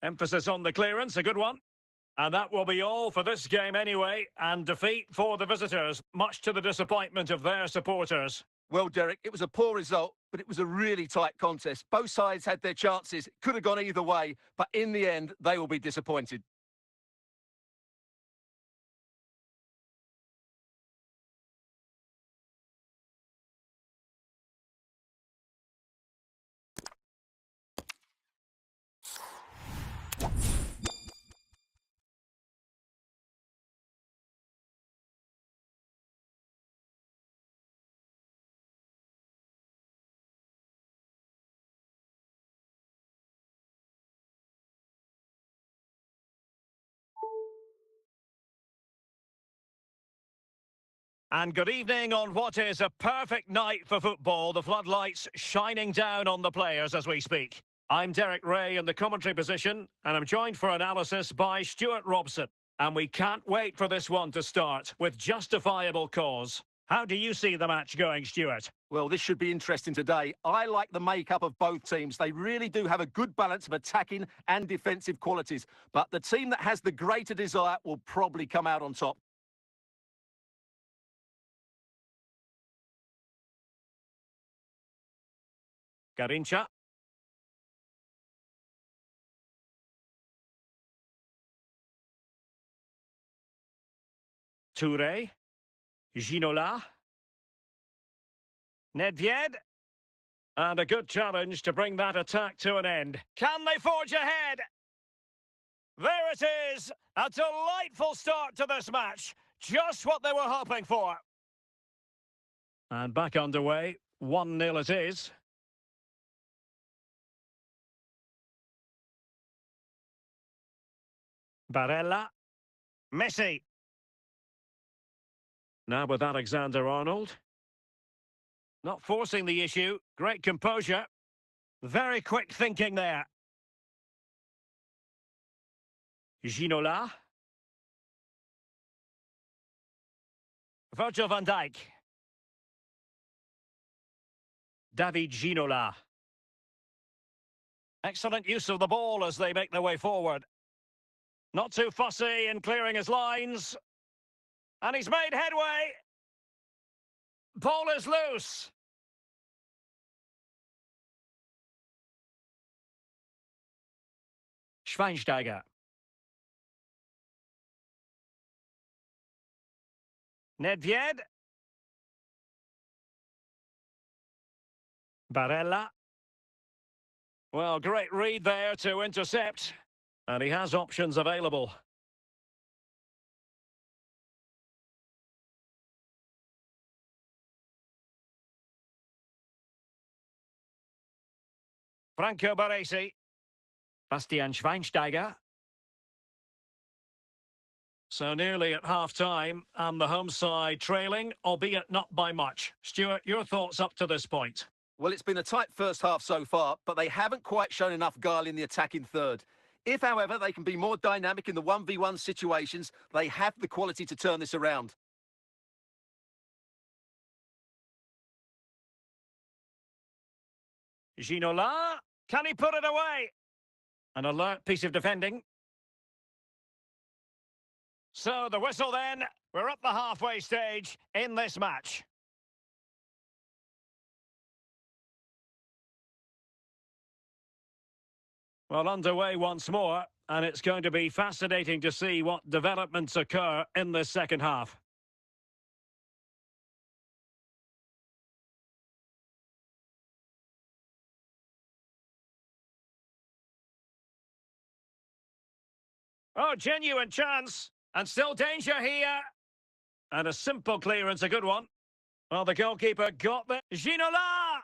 Emphasis on the clearance, a good one. And that will be all for this game anyway, and defeat for the visitors, much to the disappointment of their supporters.
Well, Derek, it was a poor result, but it was a really tight contest. Both sides had their chances. It could have gone either way, but in the end, they will be disappointed.
And good evening on what is a perfect night for football. The floodlights shining down on the players as we speak. I'm Derek Ray in the commentary position, and I'm joined for analysis by Stuart Robson. And we can't wait for this one to start with justifiable cause. How do you see the match going, Stuart?
Well, this should be interesting today. I like the makeup of both teams. They really do have a good balance of attacking and defensive qualities. But the team that has the greater desire will probably come out on top.
Garincha. Touré. Ginola. Nedved. And a good challenge to bring that attack to an end. Can they forge ahead? There it is! A delightful start to this match. Just what they were hoping for. And back underway. 1-0 it is. Barella. Messi. Now with Alexander-Arnold. Not forcing the issue. Great composure. Very quick thinking there. Ginola. Virgil van Dijk. David Ginola. Excellent use of the ball as they make their way forward. Not too fussy in clearing his lines. And he's made headway. Ball is loose. Schweinsteiger. Nedved. Barella. Well, great read there to intercept. And he has options available. Franco Baresi. Bastian Schweinsteiger. So nearly at half-time, and the home side trailing, albeit not by much. Stuart, your thoughts up to this point?
Well, it's been a tight first half so far, but they haven't quite shown enough guile in the attacking third. If, however, they can be more dynamic in the 1v1 situations, they have the quality to turn this around.
Ginola, can he put it away? An alert piece of defending. So the whistle then. We're at the halfway stage in this match. Well, underway once more, and it's going to be fascinating to see what developments occur in this second half. Oh, genuine chance. And still danger here. And a simple clearance, a good one. Well, the goalkeeper got there. Ginola!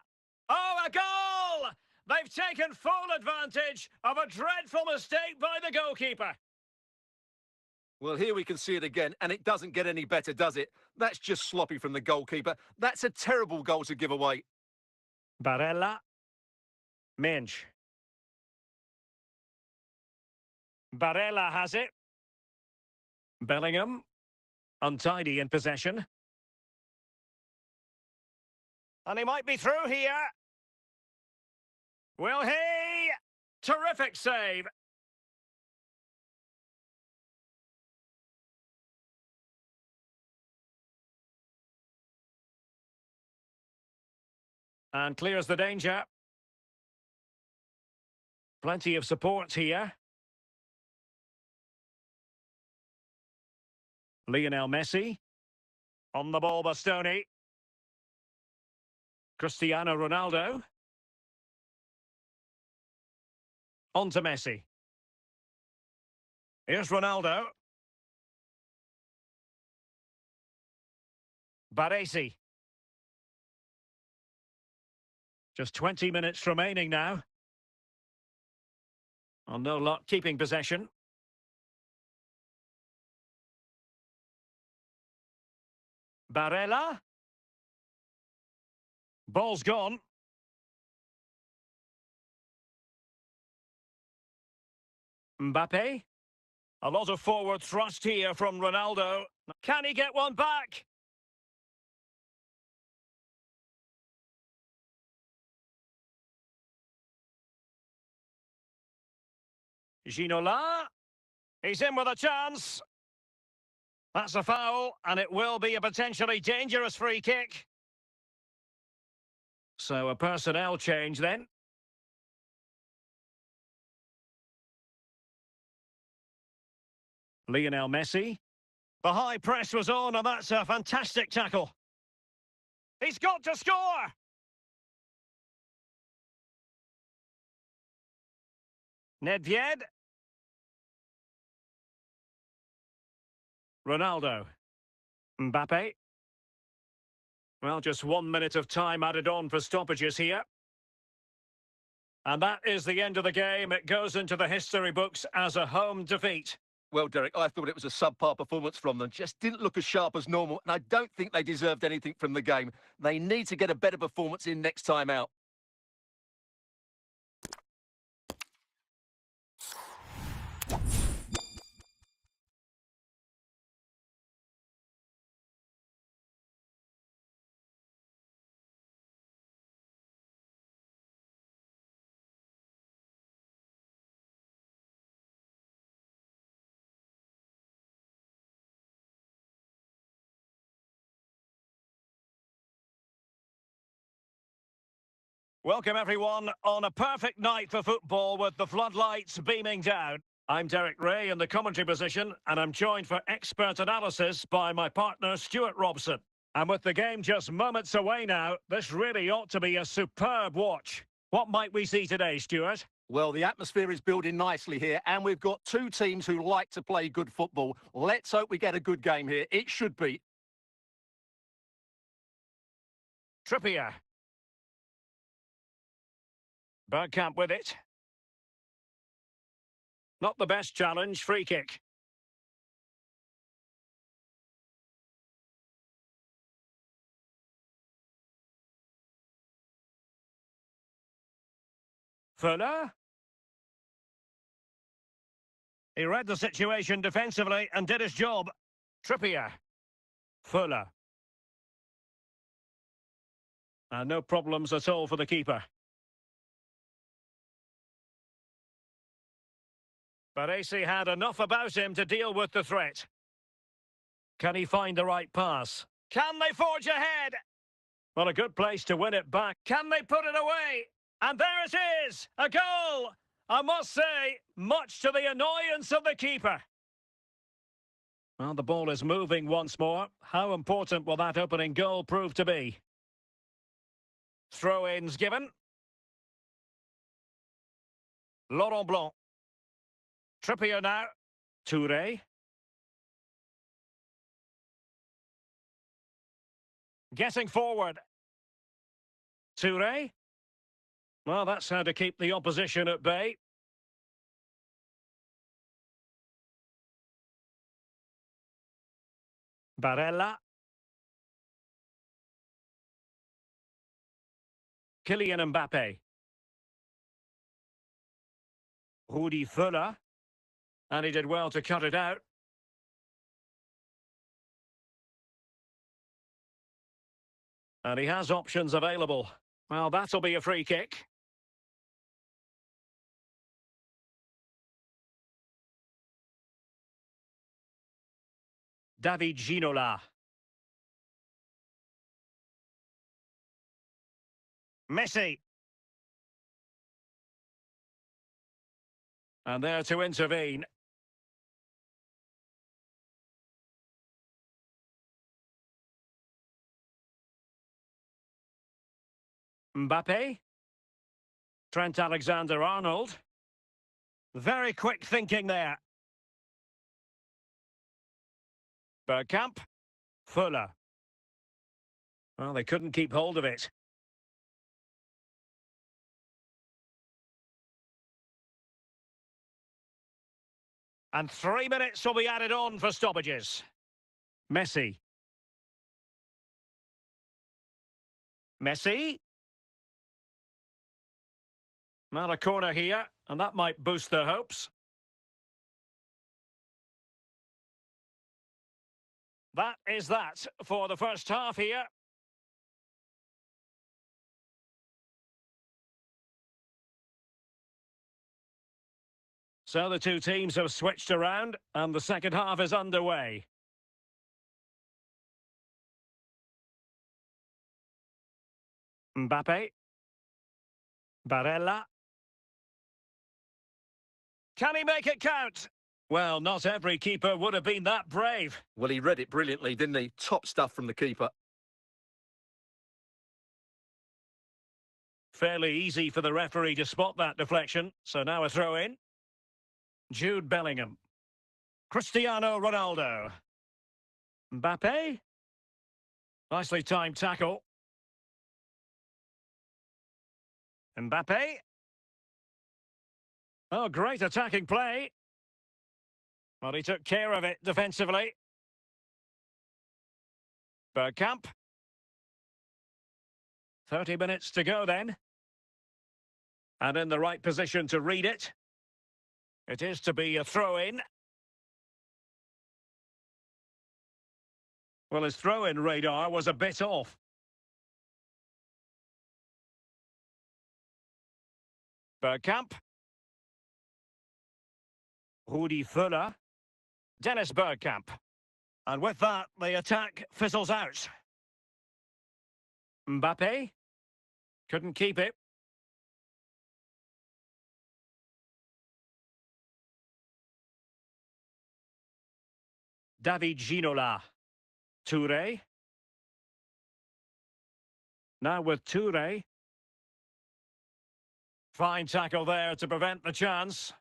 Oh, a goal! They've taken full advantage of a dreadful mistake by the goalkeeper.
Well, here we can see it again, and it doesn't get any better, does it? That's just sloppy from the goalkeeper. That's a terrible goal to give away.
Barella. Minge. Barella has it. Bellingham. Untidy in possession. And he might be through here. Will he? Terrific save. And clears the danger. Plenty of support here. Lionel Messi. On the ball, Bastoni. Cristiano Ronaldo. On to Messi. Here's Ronaldo. Baresi. Just 20 minutes remaining now. Oh, no luck keeping possession. Barella. Ball's gone. Mbappe. A lot of forward thrust here from Ronaldo. Can he get one back? Ginola. He's in with a chance. That's a foul, and it will be a potentially dangerous free kick. So a personnel change then. Lionel Messi. The high press was on, and that's a fantastic tackle. He's got to score! Nedved. Ronaldo. Mbappe. Well, just 1 minute of time added on for stoppages here. And that is the end of the game. It goes into the history books as a home defeat.
Well, Derek, I thought it was a subpar performance from them. Just didn't look as sharp as normal, and I don't think they deserved anything from the game. They need to get a better performance in next time out.
Welcome, everyone, on a perfect night for football with the floodlights beaming down. I'm Derek Ray in the commentary position, and I'm joined for expert analysis by my partner, Stuart Robson. And with the game just moments away now, this really ought to be a superb watch. What might we see today, Stuart?
Well, the atmosphere is building nicely here, and we've got two teams who like to play good football. Let's hope we get a good game here. It should be.
Trippier. Bergkamp with it. Not the best challenge, free kick. Fuller. He read the situation defensively and did his job. Trippier. Fuller. No problems at all for the keeper. But AC had enough about him to deal with the threat. Can he find the right pass? Can they forge ahead? Well, a good place to win it back. Can they put it away? And there it is! A goal! I must say, much to the annoyance of the keeper. Well, the ball is moving once more. How important will that opening goal prove to be? Throw-ins given. Laurent Blanc. Trippier now. Touré. Getting forward. Touré. Well, that's how to keep the opposition at bay. Barella. Kylian Mbappe. Rudi Völler. And he did well to cut it out. And he has options available. Well, that'll be a free kick. David Ginola. Messi. And there to intervene. Mbappe. Trent Alexander-Arnold. Very quick thinking there. Bergkamp. Fuller. Well, they couldn't keep hold of it. And 3 minutes will be added on for stoppages. Messi. Messi. Not a corner here, and that might boost their hopes. That is that for the first half here. So the two teams have switched around, and the second half is underway. Mbappe. Barella. Can he make it count? Well, not every keeper would have been that brave.
Well, he read it brilliantly, didn't he? Top stuff from the keeper.
Fairly easy for the referee to spot that deflection. So now a throw-in. Jude Bellingham. Cristiano Ronaldo. Mbappe. Nicely timed tackle. Mbappe. Oh, great attacking play. Well, he took care of it defensively. Bergkamp. 30 minutes to go then. And in the right position to read it. It is to be a throw-in. Well, his throw-in radar was a bit off. Bergkamp. Rudi Völler. Dennis Bergkamp. And with that, the attack fizzles out. Mbappe. Couldn't keep it. David Ginola. Touré. Now with Touré. Fine tackle there to prevent the chance.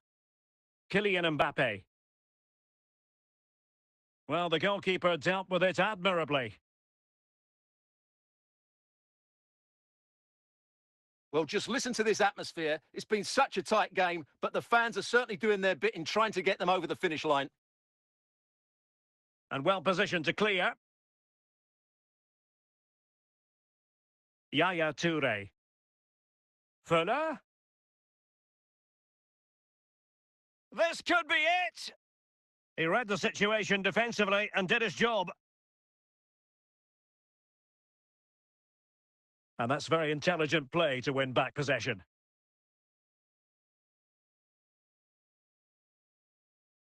Kylian Mbappe. Well, the goalkeeper dealt with it admirably.
Well, just listen to this atmosphere. It's been such a tight game, but the fans are certainly doing their bit in trying to get them over the finish line.
And well positioned to clear. Yaya Touré. Fuller. This could be it! He read the situation defensively and did his job. And that's very intelligent play to win back possession.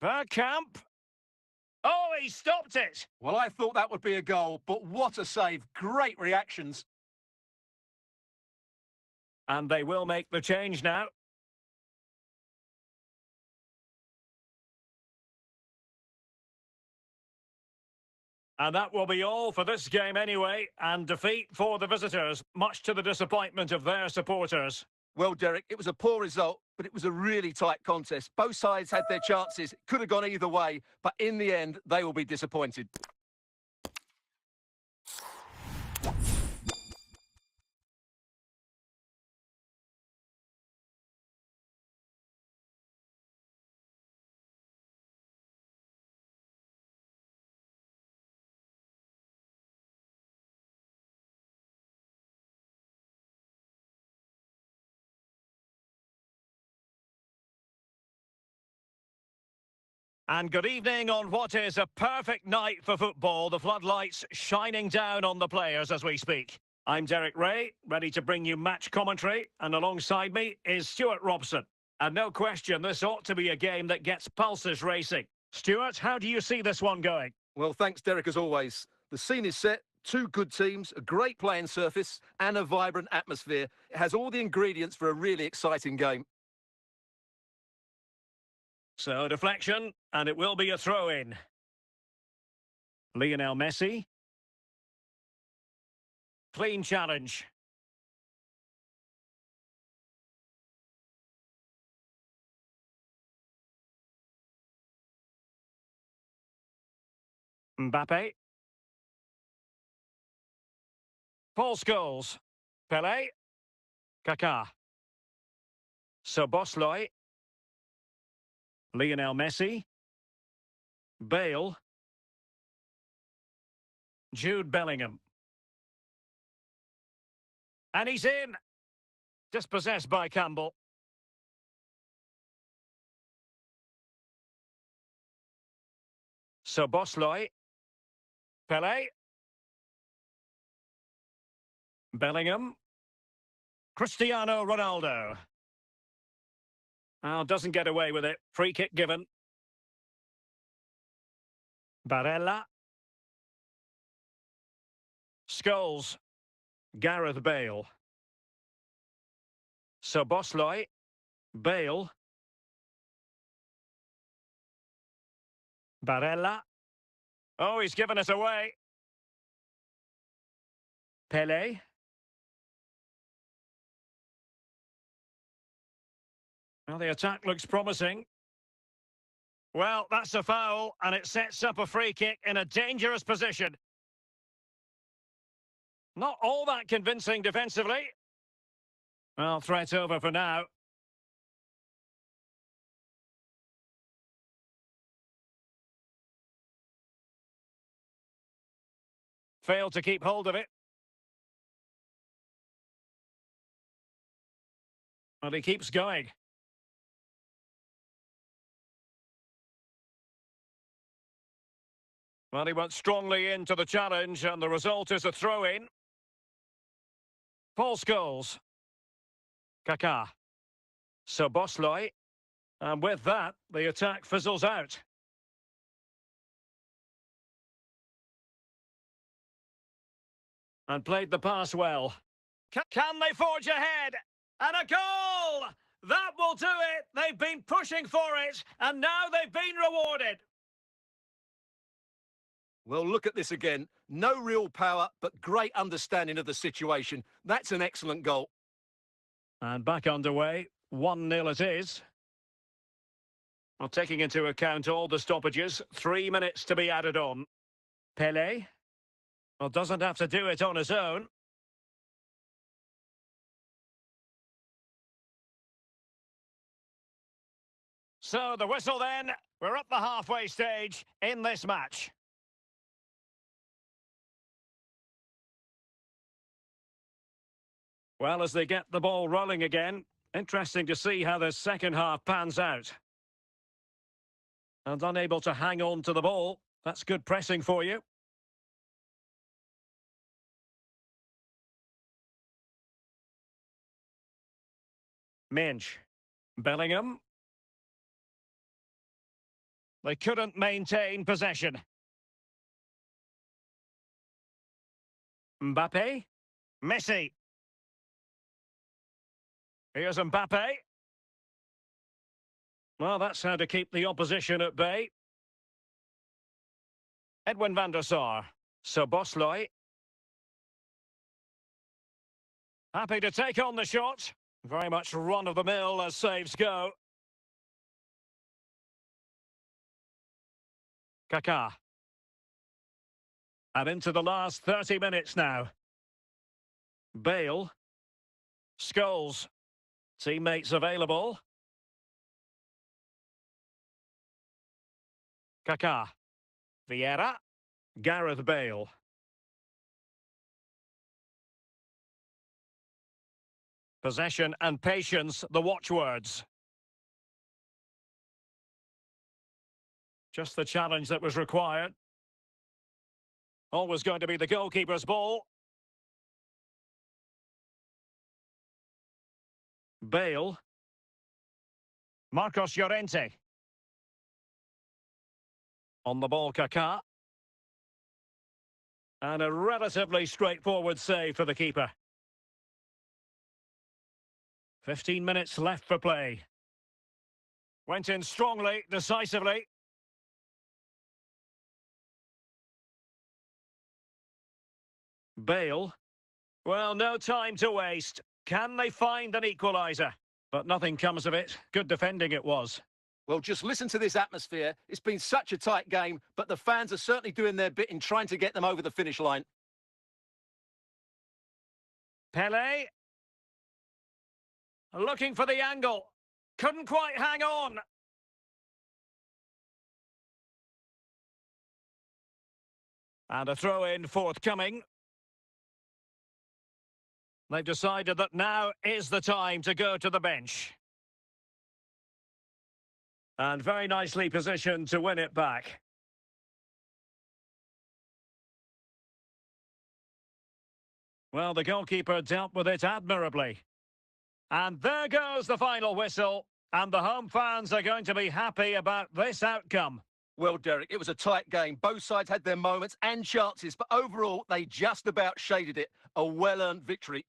Bergkamp. Oh, he stopped it.
Well, I thought that would be a goal, but what a save. Great reactions.
And they will make the change now. And that will be all for this game anyway, and defeat for the visitors, much to the disappointment of their supporters.
Well, Derek, it was a poor result, but it was a really tight contest. Both sides had their chances. It could have gone either way, but in the end, they will be disappointed.
And good evening on what is a perfect night for football. The floodlights shining down on the players as we speak. I'm Derek Ray, ready to bring you match commentary, and alongside me is Stuart Robson. And no question, this ought to be a game that gets pulses racing. Stuart, how do you see this one going?
Well, thanks, Derek, as always. The scene is set. Two good teams, a great playing surface, and a vibrant atmosphere. It has all the ingredients for a really exciting game.
So, deflection, and it will be a throw-in. Lionel Messi. Clean challenge. Mbappe. Paul Scholes. Pelé. Kaká. Szoboszlai. Lionel Messi. Bale. Jude Bellingham. And he's in. Dispossessed by Campbell. Szoboszlai. Pelé. Bellingham. Cristiano Ronaldo. Oh, doesn't get away with it. Free kick given. Barella. Scholes. Gareth Bale. Szoboszlai. Bale. Barella. Oh, he's given us away. Pelé. Well, the attack looks promising. Well, that's a foul, and it sets up a free kick in a dangerous position. Not all that convincing defensively. Well, threat over for now. Failed to keep hold of it. Well, he keeps going. Well, he went strongly into the challenge, and the result is a throw-in. Paul Scholes. Kaká. Szoboszlai. And with that, the attack fizzles out. And played the pass well. Can they forge ahead? And a goal! That will do it! They've been pushing for it, and now they've been rewarded.
Well, look at this again. No real power, but great understanding of the situation. That's an excellent goal.
And back underway. 1-0 it is. Well, taking into account all the stoppages, 3 minutes to be added on. Pelé. Well, doesn't have to do it on his own. So the whistle then. We're up the halfway stage in this match. Well, as they get the ball rolling again, interesting to see how the second half pans out. And unable to hang on to the ball. That's good pressing for you. Minch. Bellingham. They couldn't maintain possession. Mbappe. Messi. Here's Mbappe. Well, that's how to keep the opposition at bay. Edwin van der Sar. Szoboszlai. Happy to take on the shot. Very much run-of-the-mill as saves go. Kaká. And into the last 30 minutes now. Bale. Scholes. Teammates available. Kaká. Vieira. Gareth Bale. Possession and patience, the watchwords. Just the challenge that was required. Always going to be the goalkeeper's ball. Bale. Marcos Llorente. On the ball, Kaká. And a relatively straightforward save for the keeper. 15 minutes left for play. Went in strongly, decisively. Bale. Well, no time to waste. Can they find an equaliser? But nothing comes of it. Good defending it was.
Well, just listen to this atmosphere. It's been such a tight game, but the fans are certainly doing their bit in trying to get them over the finish line.
Pelé. Looking for the angle. Couldn't quite hang on. And a throw-in forthcoming. They've decided that now is the time to go to the bench. And very nicely positioned to win it back. Well, the goalkeeper dealt with it admirably. And there goes the final whistle. And the home fans are going to be happy about this outcome.
Well, Derek, it was a tight game. Both sides had their moments and chances, but overall, they just about shaded it. A well-earned victory.